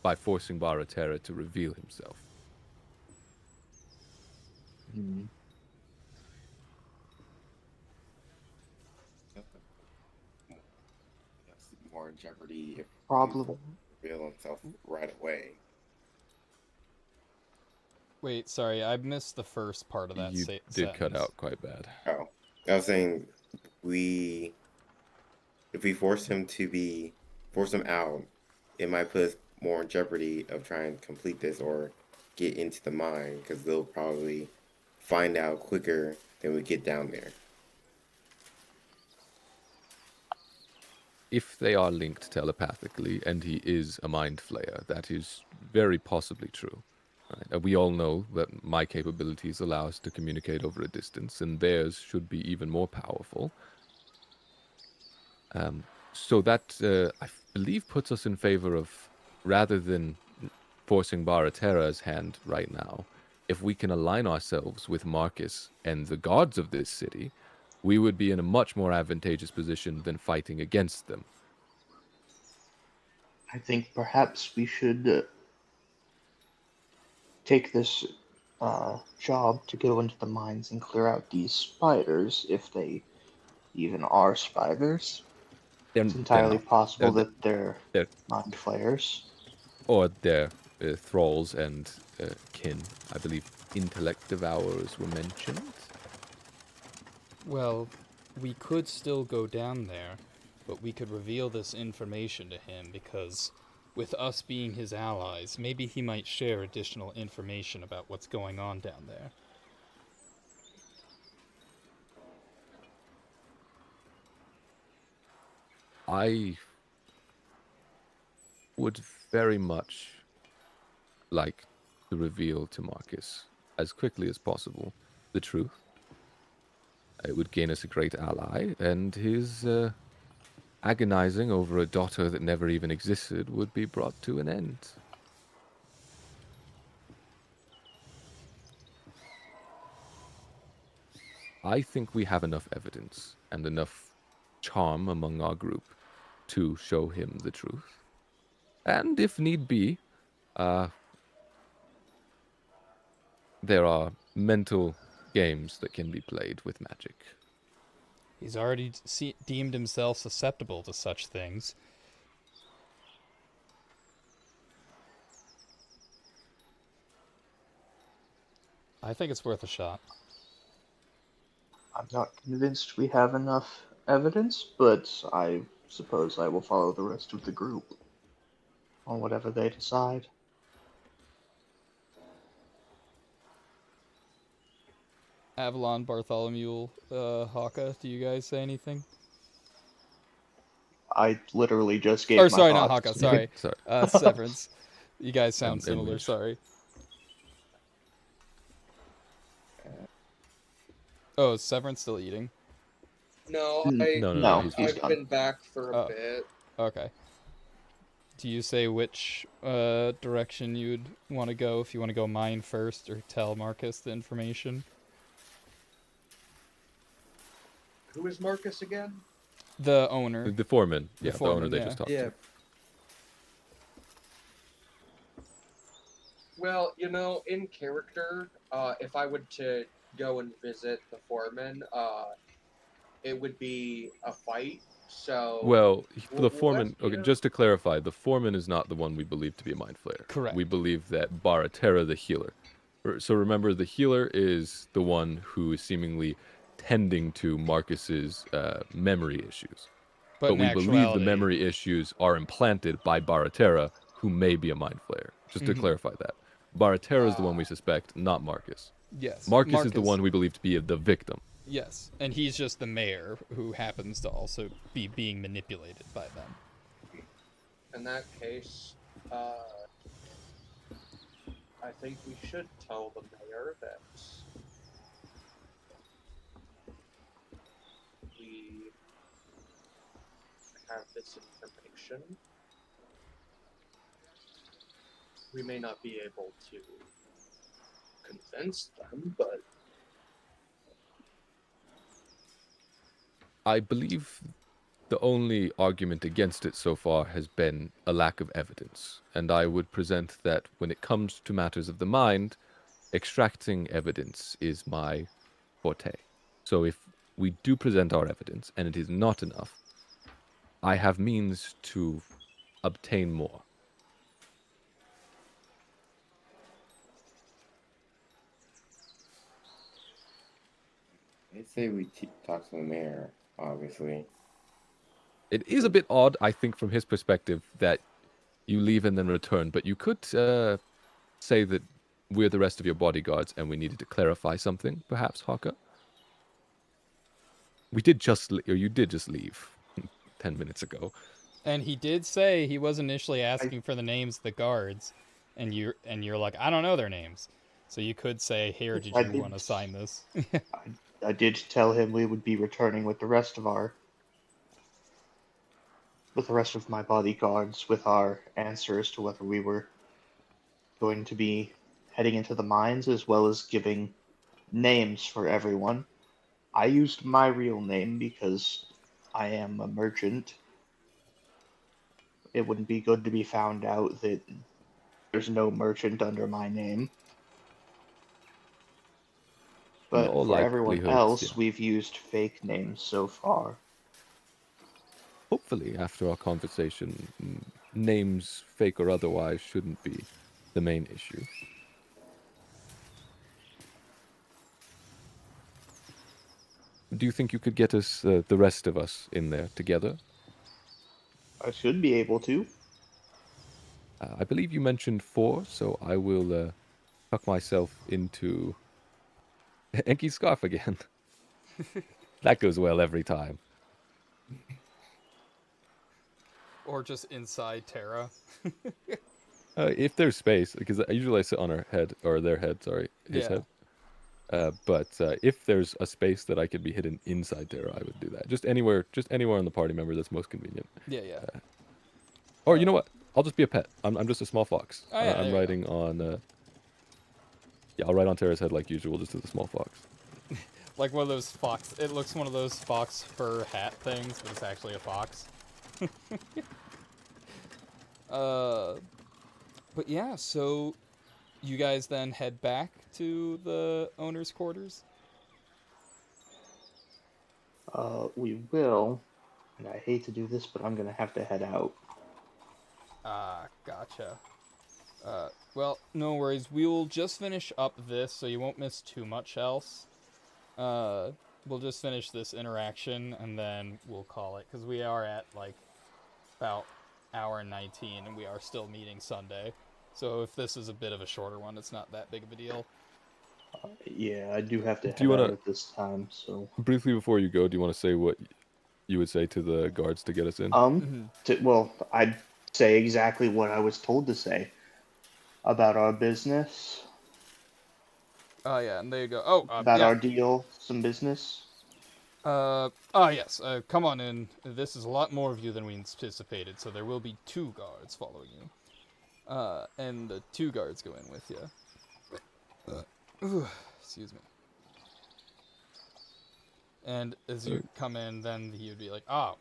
by forcing Baratera to reveal himself. Hmm. that's more in jeopardy if he Problem. reveal himself right away. Wait, sorry, I missed the first part of that You did cut sentence. out quite bad. Oh, I was saying we if we force him out, it might put us more in jeopardy of trying to complete this or get into the mine because they'll probably find out quicker than we get down there. If they are linked telepathically and he is a mind flayer, that is very possibly true. Right? We all know that my capabilities allow us to communicate over a distance, and theirs should be even more powerful. So that, I believe, puts us in favor of, rather than forcing Baratera's hand right now, if we can align ourselves with Marcus and the gods of this city, we would be in a much more advantageous position than fighting against them. I think perhaps we should take this job to go into the mines and clear out these spiders, if they even are spiders. It's They're entirely not. possible They're, that they're they're mind flayers. or their thralls and kin. I believe intellect devourers were mentioned. Well, we could still go down there, but we could reveal this information to him because, with us being his allies, maybe he might share additional information about what's going on down there. I would very much like to reveal to Marcus as quickly as possible the truth. It would gain us a great ally, and his agonizing over a daughter that never even existed would be brought to an end. I think we have enough evidence and enough charm among our group to show him the truth. And if need be, uh, there are mental games that can be played with magic. He's already deemed himself susceptible to such things. I think it's worth a shot. I'm not convinced we have enough evidence, but I suppose I will follow the rest of the group on whatever they decide. Avalon, Bartholomew, Haka, do you guys say anything? I literally just gave Or my sorry, not thoughts. Haka. Sorry, Sorry. Severance. You guys sound And similar. Wish. Sorry. Oh, is Severance still eating? No, No, No, he's he's I've fine. done. been back for a Oh. bit. Okay. Do you say which direction you'd want to go? If you want to go mine first, or tell Marcus the information? Who is Marcus again? The owner. The foreman. The Yeah, the owner foreman, they yeah. just talked Yeah. to. Well, in character, if I would to go and visit the foreman, it would be a fight. So, Well, the let's, foreman. Okay, just to clarify, the foreman is not the one we believe to be a mind flayer. Correct. We believe that Baratera, the healer. So remember, the healer is the one who is seemingly tending to Marcus's memory issues. But But in we believe the actuality, memory issues are implanted by Baratera, who may be a mind flayer. Just to clarify that. Baratera is the one we suspect, not Marcus. yes, Marcus is the one we believe to be the victim. Yes, and he's just the mayor who happens to also be being manipulated by them. in that case, I think we should tell the mayor that we have this information. We may not be able to convince them, but I believe the only argument against it so far has been a lack of evidence, and I would present that when it comes to matters of the mind, extracting evidence is my forte. So if we do present our evidence and it is not enough, I have means to obtain more. I'd say we talk to the mayor, obviously. It is a bit odd, I think, from his perspective, that you leave and then return, but you could say that we're the rest of your bodyguards and we needed to clarify something, perhaps, Haka? We did just, or you did just leave 10 minutes ago. And he did say he was initially I, asking for the names of the guards, and you're like, I don't know their names. So you could say, here, did I you want did. to sign this? I did tell him we would be returning with the rest of my bodyguards with our answers to whether we were going to be heading into the mines, as well as giving names for everyone. I used my real name because I am a merchant. It wouldn't be good to be found out that there's no merchant under my name. In But all for everyone likelihood, yeah. else, we've used fake names so far. Hopefully, after our conversation, names, fake or otherwise, shouldn't be the main issue. Do you think you could get us, the rest of us, in there together? I should be able to. I believe you mentioned 4, so I will tuck myself into Enki's scarf again. That goes well every time. Or just inside Terra? If there's space, because usually I sit on her head, or their head, sorry, his Yeah. head. But if there's a space that I could be hidden inside there, I would do that. Just anywhere on the party member that's most convenient. Yeah, yeah. Or you know what? I'll just be a pet. I'm just a small fox. Oh, yeah, there I'm you go. riding on. Yeah, I'll ride on Terra's head like usual, just as a small fox. Like one of those fox. It looks one of those fox fur hat things, but it's actually a fox. But yeah, so you guys then head back to the owner's quarters? We will, and I hate to do this, but I'm gonna have to head out. Ah, gotcha. Well, no worries. We will just finish up this, so you won't miss too much else. We'll just finish this interaction, and then we'll call it, because we are at, like, about hour and 19, and we are still meeting Sunday. So if this is a bit of a shorter one, it's not that big of a deal. Yeah, I do have to Do head you out wanna at this time, so briefly before you go? Do you want to say what you would say to the guards to get us in? Mm-hmm. well, I'd say exactly what I was told to say about our business, Oh yeah, and there you go. Oh, about yeah. our deal, some business. Yes. Come on in. This is a lot more of you than we anticipated, so there will be 2 guards following you. And the 2 guards go in with you. Excuse me. And as you come in, then he would be like, "Ah,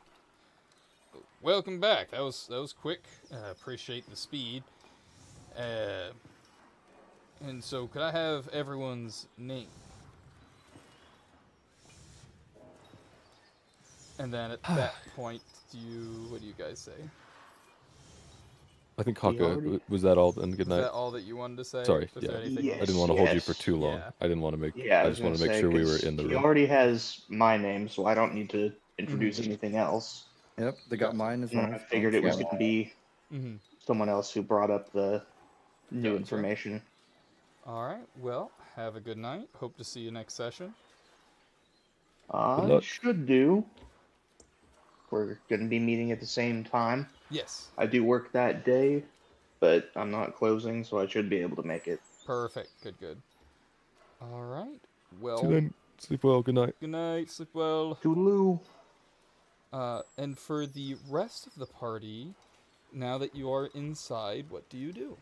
welcome back. That was quick. Appreciate the speed. Uh, and so, could I have everyone's name?" And then at that point, what do you guys say? I think We Haka already. was that all. And good Was night. that all that you wanted to say? Sorry. Was Yeah. there anything I didn't Yes, want to hold you for yes. too long. Yeah. I didn't want to make. Yeah, I I was just gonna want to make say sure we were because in the he room. already has my name, so I don't need to introduce Mm-hmm. anything else. Yep, they got Gotcha. mine as And well. I figured it was Yeah. going to be Mm-hmm. someone else who brought up the new Gotcha. information. All right. Well, have a good night. Hope to see you next session. Good I luck. should do. We're going to be meeting at the same time. Yes. I do work that day, but I'm not closing, so I should be able to make it. Perfect. Good. Good. All right. See you Well, then. Sleep well. Good night. good night. Sleep well. Toodaloo. And for the rest of the party, now that you are inside, what do you do?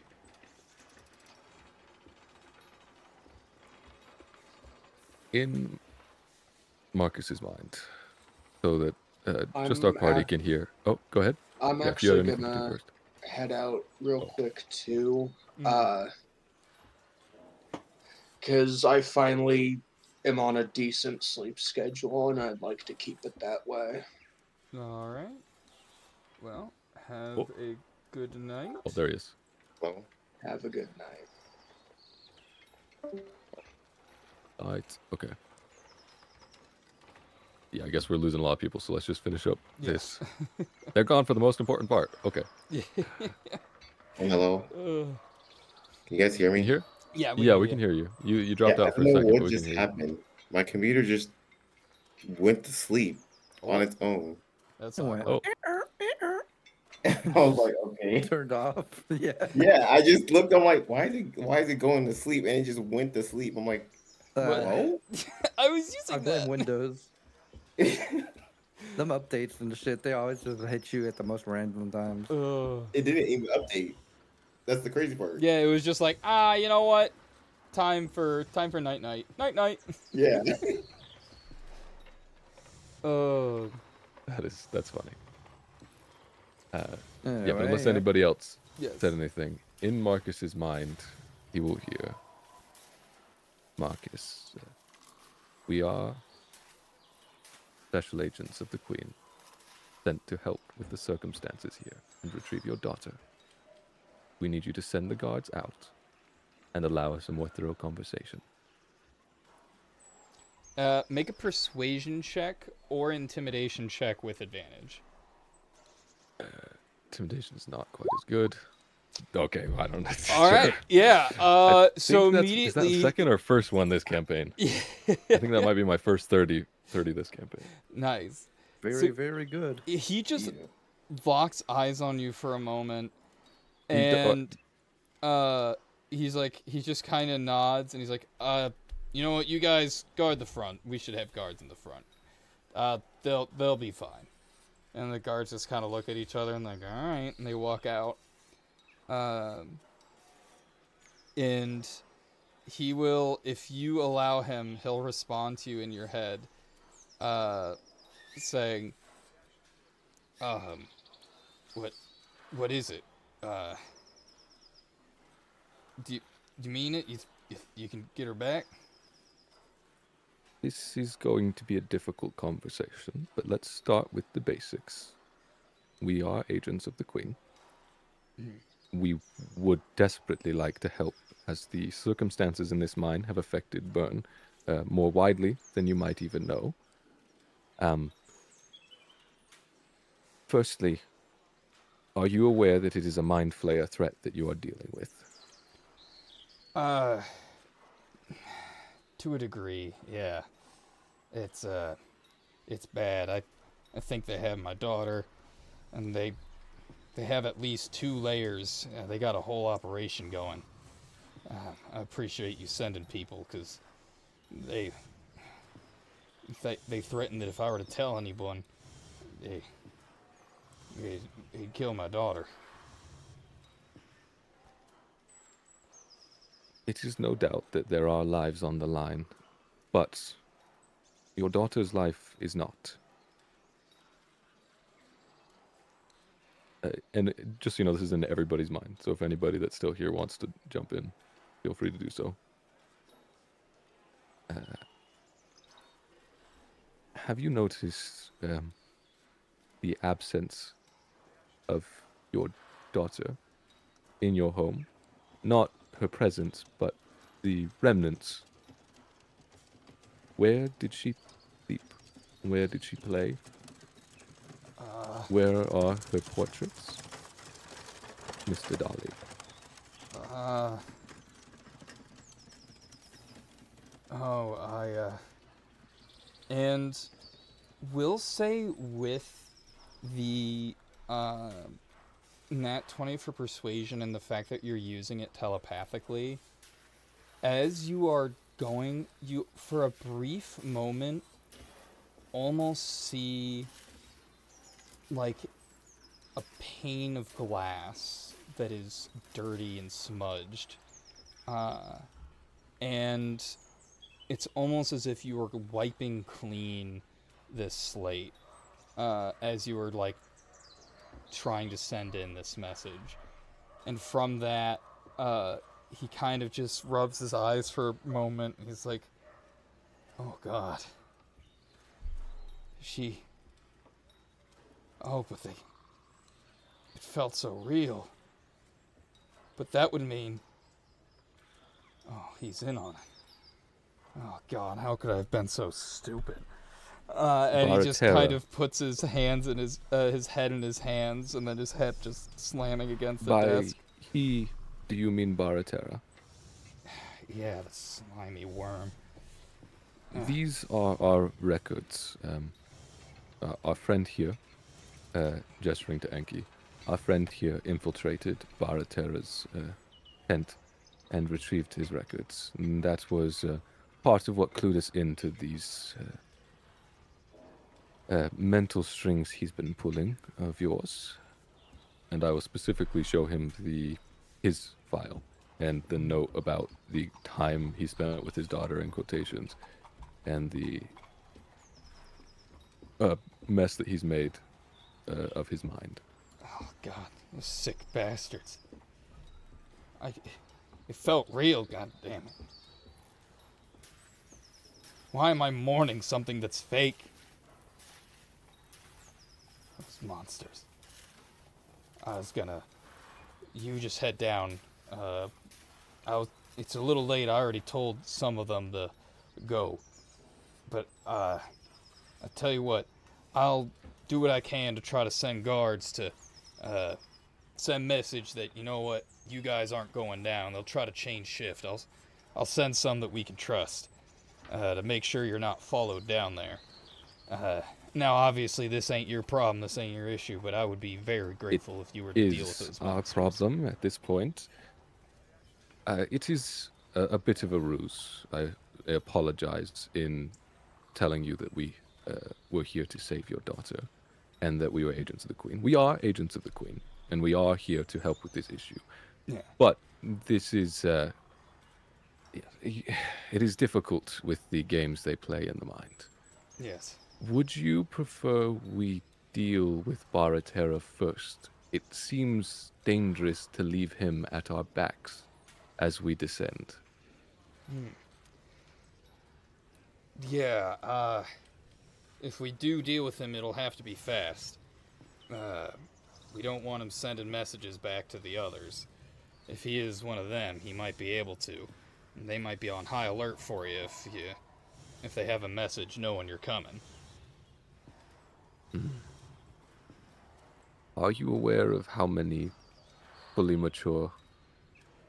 In Marcus's mind, so that just our I'm party ac- can hear. Oh, go ahead. I'm Yeah, if you had actually anything to do gonna first. head out real quick too, Mm. because I finally am on a decent sleep schedule, and I'd like to keep it that way. All right. Well, have Oh, a good night. oh, there he is. Well, Have a good night. All right. Okay. Yeah, I guess we're losing a lot of people, so let's just finish up Yes. this. They're gone for the most important part. Okay. hello. Uh, Can you guys hear Can you me? hear? yeah, we Yeah, hear we you. can hear you. You Yeah, dropped I out for don't a know second, but what we can just hear you. happened. My computer just went to sleep on Oh, its own. that's It went. awkward. Oh, I was like, okay. Turned off. Yeah. Yeah, I just looked. I'm like, why is it going to sleep? And it just went to sleep. I'm like, What? hello. I was I using blame that. Windows. Them updates and shit, they always just hit you at the most random times. It didn't even update. That's the crazy part. Yeah, it was just like, you know what? Time for night night. Night night. Yeah. Oh. that's funny. Yeah, but Anyway, unless yeah. anybody else Yes. said anything, in Marcus's mind, he will hear, Marcus, we are special agents of the Queen, sent to help with the circumstances here and retrieve your daughter. We need you to send the guards out and allow us a more thorough conversation. Make a persuasion check or intimidation check with advantage. Intimidation is not quite as good. Okay, well, I don't know. All right. Yeah. So Is that immediately. the second or first one this campaign? I think that might be my first 30 this campaign. Nice. Very, So- very good. He just Yeah. locks eyes on you for a moment, He do- and he's like, he just kind of nods, and he's like, you know what, you guys guard the front. We should have guards in the front. They'll be fine. And the guards just kind of look at each other and like, all right, and they walk out. And he will, if you allow him, he'll respond to you in your head, saying, what is it? Do you mean it? You can get her back? This is going to be a difficult conversation, but let's start with the basics. We are agents of the Queen. We would desperately like to help, as the circumstances in this mine have affected Bern more widely than you might even know. Firstly, are you aware that it is a mind flayer threat that you are dealing with? To a degree, yeah. It's bad. I think they have my daughter, and they have at least 2 layers. They got a whole operation going. I appreciate you sending people, because they they threatened that if I were to tell anyone, they he'd kill my daughter. It is no doubt that there are lives on the line, but your daughter's life is not. And just so you know, this is in everybody's mind. So if anybody that's still here wants to jump in, feel free to do so. Have you noticed the absence of your daughter in your home? Not her presence, but the remnants. Where did she sleep? Where did she play? Where are her portraits? Mr. Dolly. And we'll say with the nat 20 for persuasion and the fact that you're using it telepathically, as you are going, you for a brief moment almost see like a pane of glass that is dirty and smudged. And it's almost as if you were wiping clean this slate as you were like trying to send in this message. And from that, he kind of just rubs his eyes for a moment. He's like, oh God. But it felt so real. But that would mean, he's in on it. Oh God, how could I have been so stupid? And he just kind of puts his hands in his head in his hands, and then his head just slamming against the desk. He, do you mean Baratera? Yeah, the slimy worm. These are our records. Our friend here, gesturing to Enki, our friend here infiltrated Baratera's tent and retrieved his records. And that was part of what clued us into these mental strings he's been pulling of yours. And I will specifically show him his file and the note about the time he spent with his daughter in quotations and the mess that he's made of his mind. Oh God, those sick bastards. It felt real, God damn it. Why am I mourning something that's fake? Those monsters. You just head down. It's a little late. I already told some of them to go. But, I tell you what, I'll do what I can to try to send guards to, send message that, you know what, you guys aren't going down. They'll try to change shift. I'll send some that we can trust, to make sure you're not followed down there. Now, obviously, this ain't your problem, this ain't your issue, but I would be very grateful if you were to deal with those monsters. Our problem at this point. It is a bit of a ruse. I apologize in telling you that we were here to save your daughter and that we were agents of the Queen. We are agents of the Queen, and we are here to help with this issue. Yeah. But this is... it is difficult with the games they play in the mind. Yes. Would you prefer we deal with Baratera first? It seems dangerous to leave him at our backs as we descend. Yeah, if we do deal with him, it'll have to be fast. We don't want him sending messages back to the others. If he is one of them, he might be able to. And they might be on high alert for you if they have a message knowing you're coming. Are you aware of how many fully mature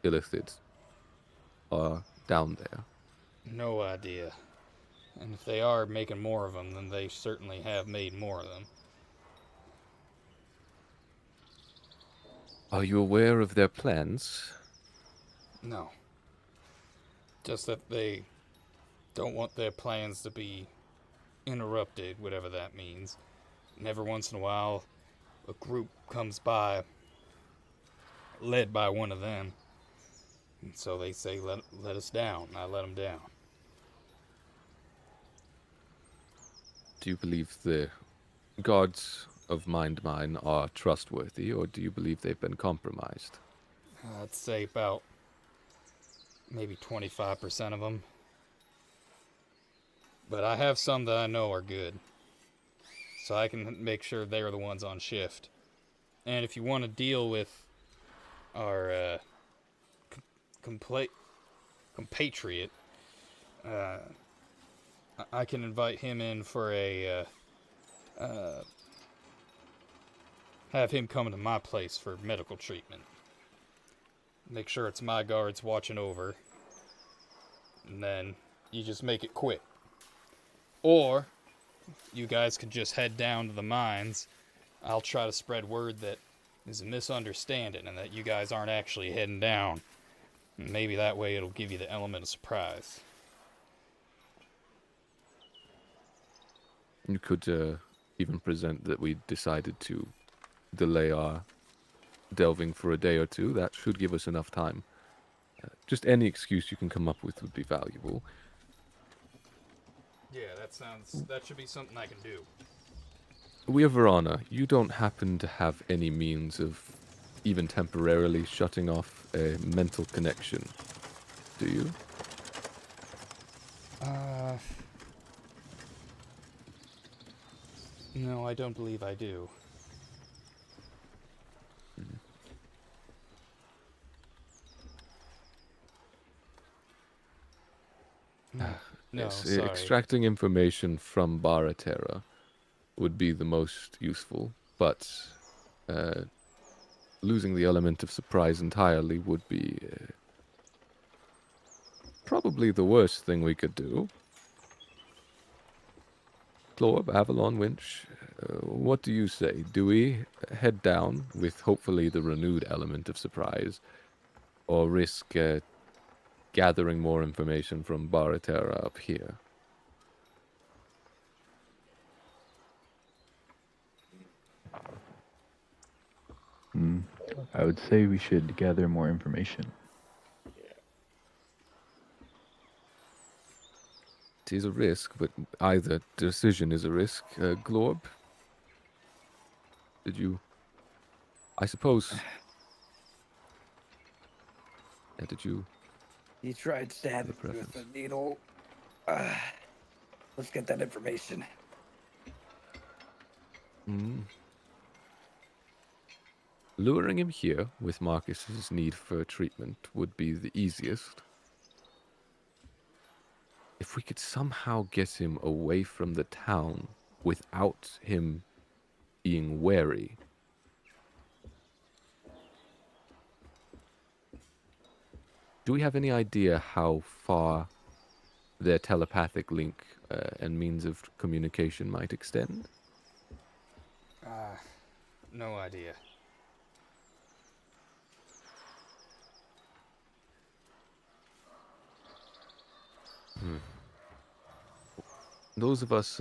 illithids are down there? No idea. And if they are making more of them, then they certainly have made more of them. Are you aware of their plans? No. Just that they don't want their plans to be interrupted, whatever that means. And every once in a while, a group comes by, led by one of them. And so they say, let us down. I let them down. Do you believe the gods of Mind Mine are trustworthy, or do you believe they've been compromised? I'd say about maybe 25% of them. But I have some that I know are good. So I can make sure they're the ones on shift. And if you want to deal with our compatriot, I can invite him in for have him come to my place for medical treatment. Make sure it's my guards watching over. And then you just make it quick. Or you guys could just head down to the mines. I'll try to spread word that is a misunderstanding and that you guys aren't actually heading down. And maybe that way it'll give you the element of surprise. You could even present that we decided to delay our delving for a day or two. That should give us enough time. Just any excuse you can come up with would be valuable. Yeah, that should be something I can do. We of Verona, you don't happen to have any means of even temporarily shutting off a mental connection, do you? No, I don't believe I do. No, Yes, sorry. extracting information from Baratera would be the most useful, but losing the element of surprise entirely would be probably the worst thing we could do. Glorb, Avalon, Winch, what do you say? Do we head down with hopefully the renewed element of surprise, or risk gathering more information from Baratera up here? I would say we should gather more information. It is a risk, but either decision is a risk. Glorb, did you... I suppose... Yeah, did you... He tried stabbing me with a needle. Let's get that information. Luring him here with Marcus's need for treatment would be the easiest. If we could somehow get him away from the town without him being wary. Do we have any idea how far their telepathic link and means of communication might extend? No idea. Those of us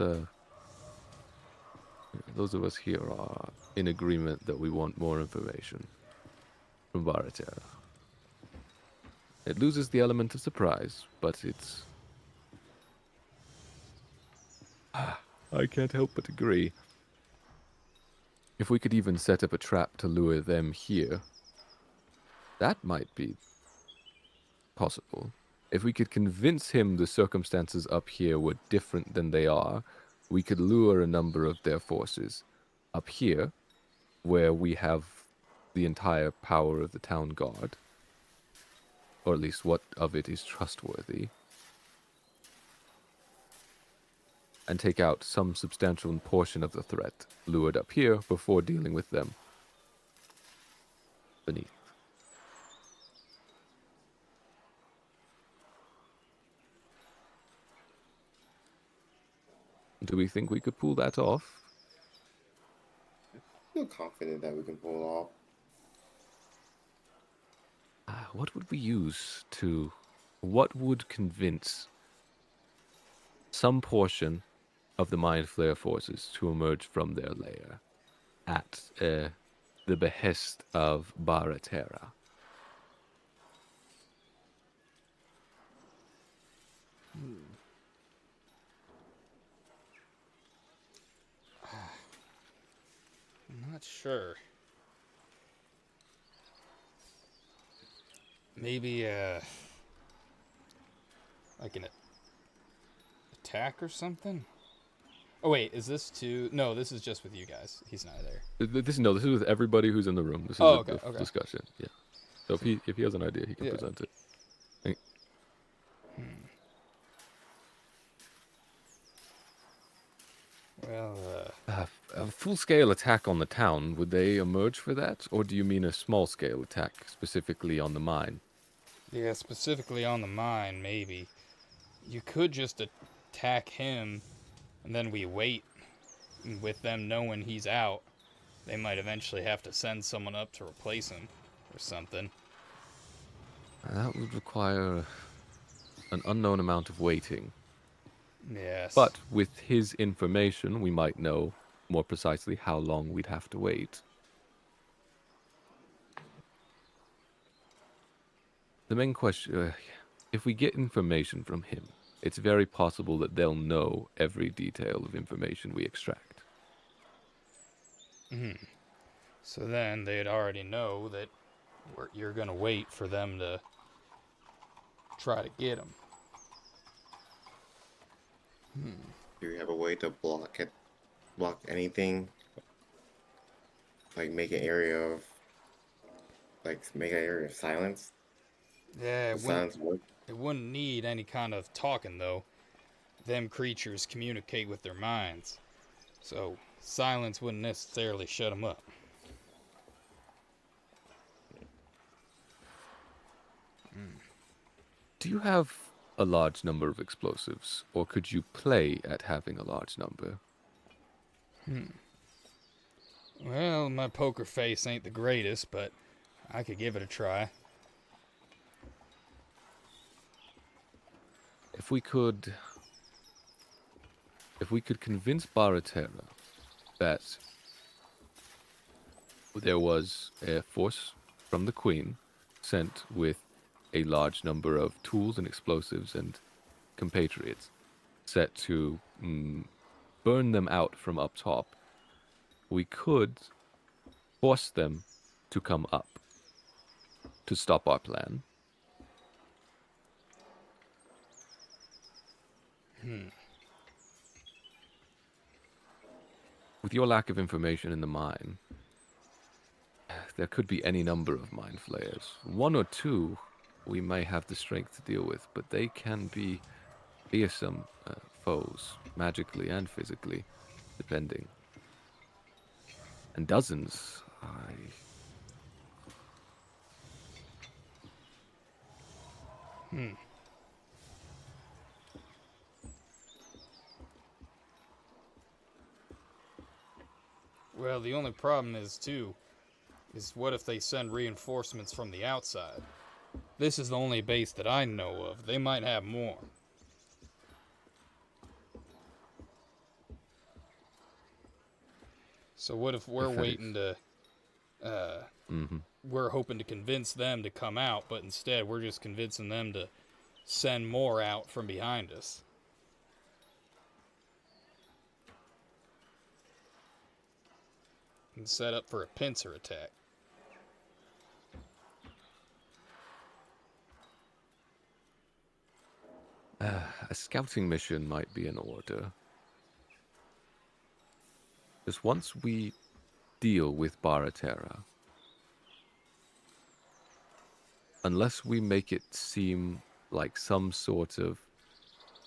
here are in agreement that we want more information from Baratera. It loses the element of surprise, but it's... I can't help but agree. If we could even set up a trap to lure them here, that might be possible. If we could convince him the circumstances up here were different than they are, we could lure a number of their forces up here, where we have the entire power of the town guard, or at least what of it is trustworthy, and take out some substantial portion of the threat lured up here before dealing with them beneath. Do we think we could pull that off? I feel confident that we can pull it off. What would we use to... What would convince some portion of the Mind Flayer forces to emerge from their lair at the behest of Baratera? I'm not sure. Maybe, like an attack or something? Oh, wait, is this too... No, this is just with you guys. He's not there. This is with everybody who's in the room. This is Oh, okay, a okay. discussion. Yeah. So if he has an idea, he can Yeah. present it. Well, A full-scale attack on the town, would they emerge for that? Or do you mean a small-scale attack, specifically on the mine? yeah, specifically on the mine, maybe. You could just attack him, and then we wait. And with them knowing he's out, they might eventually have to send someone up to replace him, or something. That would require an unknown amount of waiting. Yes. But with his information, we might know more precisely how long we'd have to wait. The main question, if we get information from him, it's very possible that they'll know every detail of information we extract. So then they'd already know that you're going to wait for them to try to get him. Do you have a way to block anything? Like make an area of silence? Yeah, Does silence work? it wouldn't need any kind of talking, though. Them creatures communicate with their minds. So silence wouldn't necessarily shut them up. Do you have a large number of explosives, or could you play at having a large number? Well, my poker face ain't the greatest, but I could give it a try. If we could convince Baratera that there was a force from the Queen sent with a large number of tools and explosives and compatriots set to burn them out from up top, we could force them to come up to stop our plan. With your lack of information in the mine, there could be any number of mind flayers. One or two we may have the strength to deal with, but they can be fearsome foes, magically and physically, depending. And dozens, Well, the only problem is what if they send reinforcements from the outside? This is the only base that I know of. They might have more. So what if we're waiting to... We're hoping to convince them to come out, but instead we're just convincing them to send more out from behind us. And set up for a pincer attack. a scouting mission might be in order. Because once we deal with Baratera, unless we make it seem like some sort of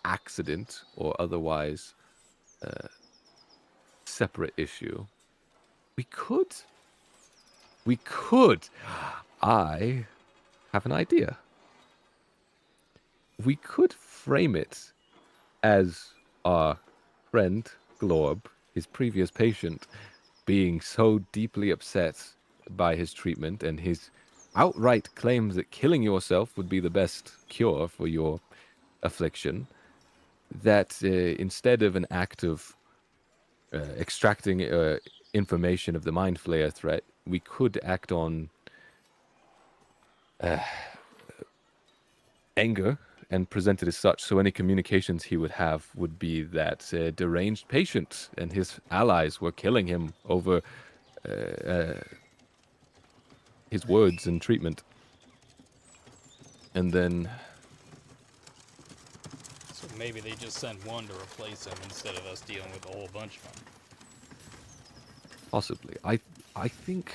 accident or otherwise separate issue, we could, I have an idea. We could frame it as our friend, Glorb, his previous patient, being so deeply upset by his treatment and his outright claims that killing yourself would be the best cure for your affliction, that instead of an act of extracting information of the Mind Flayer threat, we could act on anger and present it as such. So any communications he would have would be that deranged patient and his allies were killing him over his words and treatment. And then So maybe they just sent one to replace him instead of us dealing with a whole bunch of them. possibly, I think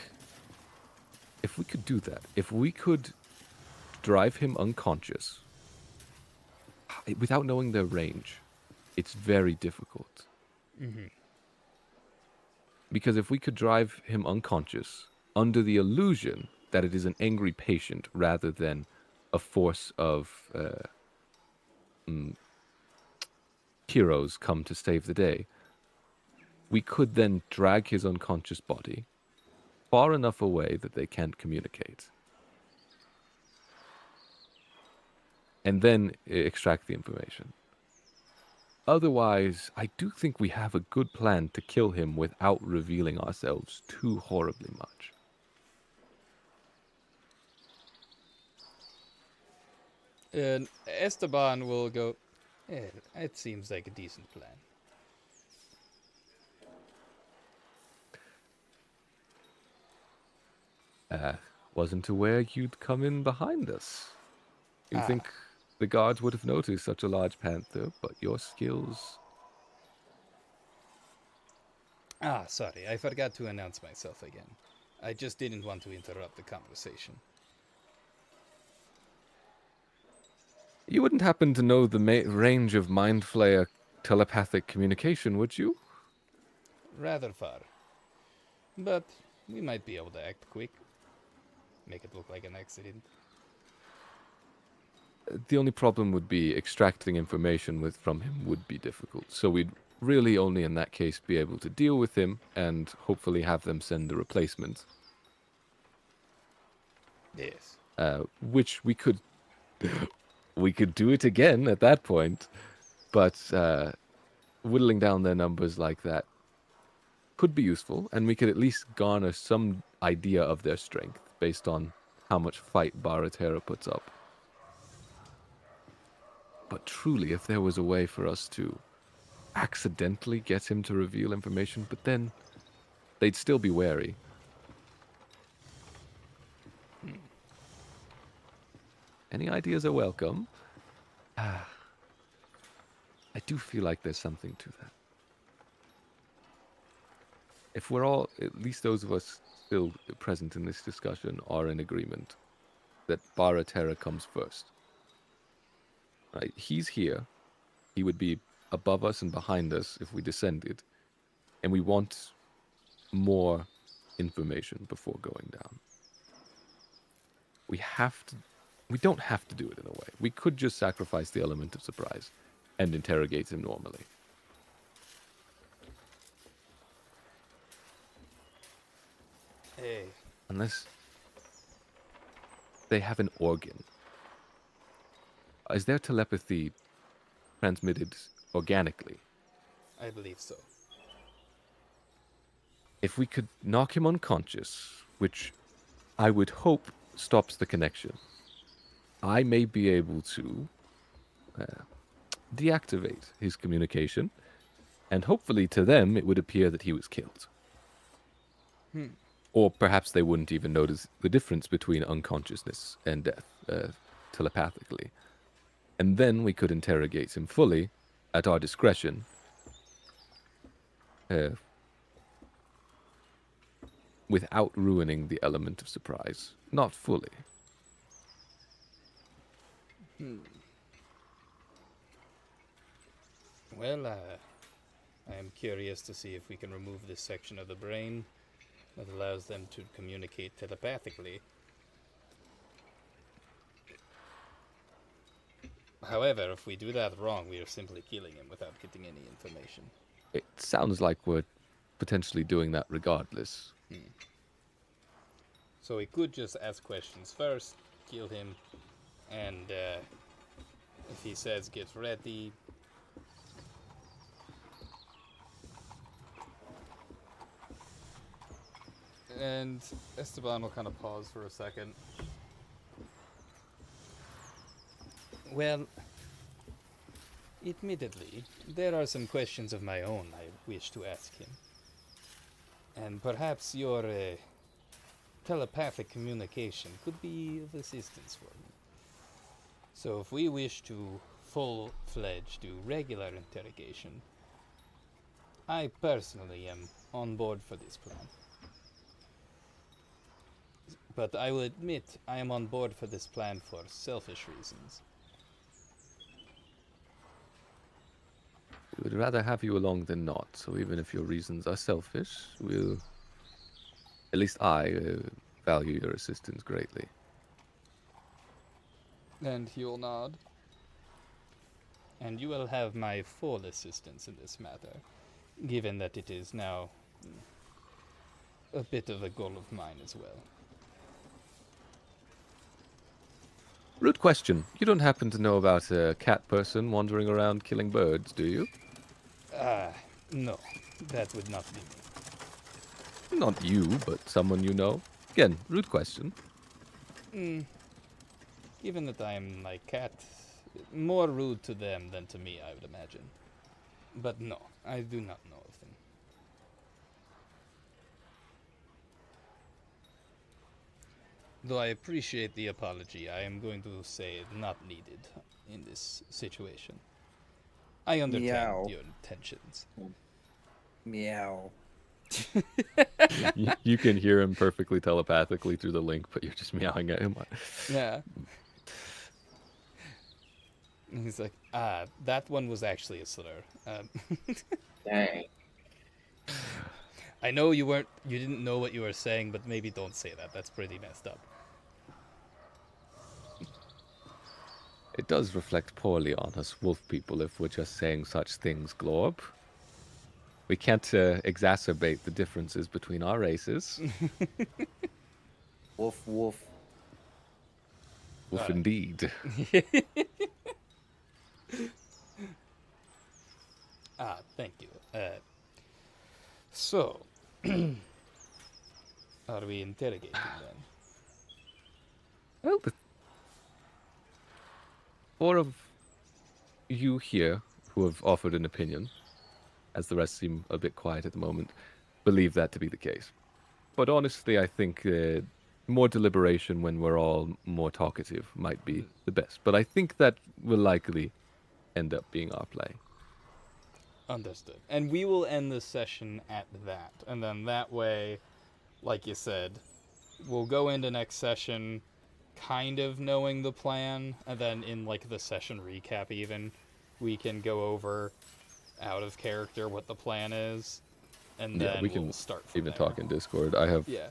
if we could do that, if we could drive him unconscious without knowing their range, it's very difficult. Because if we could drive him unconscious under the illusion that it is an angry patient rather than a force of heroes come to save the day, we could then drag his unconscious body far enough away that they can't communicate, and then extract the information. Otherwise, I do think we have a good plan to kill him without revealing ourselves too horribly much. And Esteban will go, it seems like a decent plan. Wasn't aware you'd come in behind us. You think the guards would have noticed such a large panther, but your skills... Sorry, I forgot to announce myself again. I just didn't want to interrupt the conversation. You wouldn't happen to know the range of Mind Flayer telepathic communication, would you? Rather far. But we might be able to act quick. Make it look like an accident. The only problem would be extracting information from him would be difficult. So we'd really only in that case be able to deal with him and hopefully have them send a replacement. Yes. Which we could do it again at that point, but whittling down their numbers like that could be useful, and we could at least garner some idea of their strength based on how much fight Baratera puts up. But truly, if there was a way for us to accidentally get him to reveal information, but then they'd still be wary. Any ideas are welcome. I do feel like there's something to that. If we're all, at least those of us still present in this discussion, are in agreement that Baratera comes first. Right? He's here. He would be above us and behind us if we descended. And we want more information before going down. We don't have to do it in a way. We could just sacrifice the element of surprise and interrogate him normally. Hey, Unless they have an organ. Is their telepathy transmitted organically? I believe so. If we could knock him unconscious, which I would hope stops the connection, I may be able to deactivate his communication, and hopefully to them it would appear that he was killed. Or perhaps they wouldn't even notice the difference between unconsciousness and death telepathically. And then we could interrogate him fully at our discretion. Without ruining the element of surprise. Not fully. Well, I am curious to see if we can remove this section of the brain that allows them to communicate telepathically. However, if we do that wrong, we are simply killing him without getting any information. It sounds like we're potentially doing that regardless. So we could just ask questions first, kill him, and if he says get ready, and Esteban will kind of pause for a second. Well, admittedly, there are some questions of my own I wish to ask him. And perhaps your telepathic communication could be of assistance for me. So if we wish to full-fledged do regular interrogation, I personally am on board for this plan. But I will admit I am on board for this plan for selfish reasons. We would rather have you along than not, so even if your reasons are selfish, we'll... At least I value your assistance greatly. And he'll nod. And you will have my full assistance in this matter, given that it is now a bit of a goal of mine as well. Rude question. You don't happen to know about a cat person wandering around killing birds, do you? No, that would not be me. Not you, but someone you know. Again, rude question. Given that I am my cat, more rude to them than to me, I would imagine. But no, I do not know of them. Though I appreciate the apology, I am going to say not needed in this situation. I understand Meow. your intentions. Meow. You can hear him perfectly telepathically through the link, but you're just meowing at him. Yeah. And he's like, that one was actually a slur. Dang. I know you didn't know what you were saying, but maybe don't say that. That's pretty messed up. It does reflect poorly on us wolf people if we're just saying such things, Glorb. We can't exacerbate the differences between our races. Woof woof. Wolf indeed. Thank you. So, are we interrogating then? Well, the four of you here who have offered an opinion, as the rest seem a bit quiet at the moment, believe that to be the case. But honestly, I think more deliberation when we're all more talkative might be the best. But I think that will likely end up being our play. Understood. And we will end this session at that. And then that way, like you said, we'll go into next session kind of knowing the plan, and then in like the session recap even, we can go over out of character what the plan is, and then we can we'll start from even there. talk in Discord. Yeah.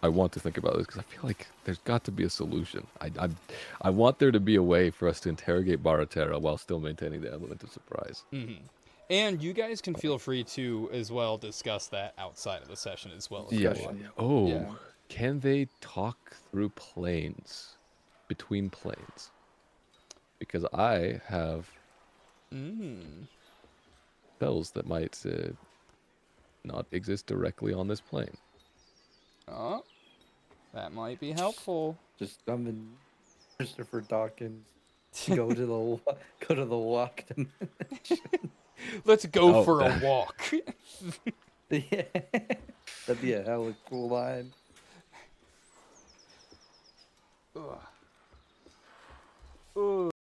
I want to think about this because I feel like there's got to be a solution. I want there to be a way for us to interrogate Baratera while still maintaining the element of surprise. Mm-hmm. And you guys can feel free to as well discuss that outside of the session as well. If you Yeah. want. Oh, Yeah. can they talk through planes, between planes? Because I have spells that might not exist directly on this plane. Oh, that might be helpful. Just summon Christopher Dawkins. Go to the walk dimension. Let's go Oh, for a that- walk. Yeah. That'd be a hella cool line. Ugh. Ugh.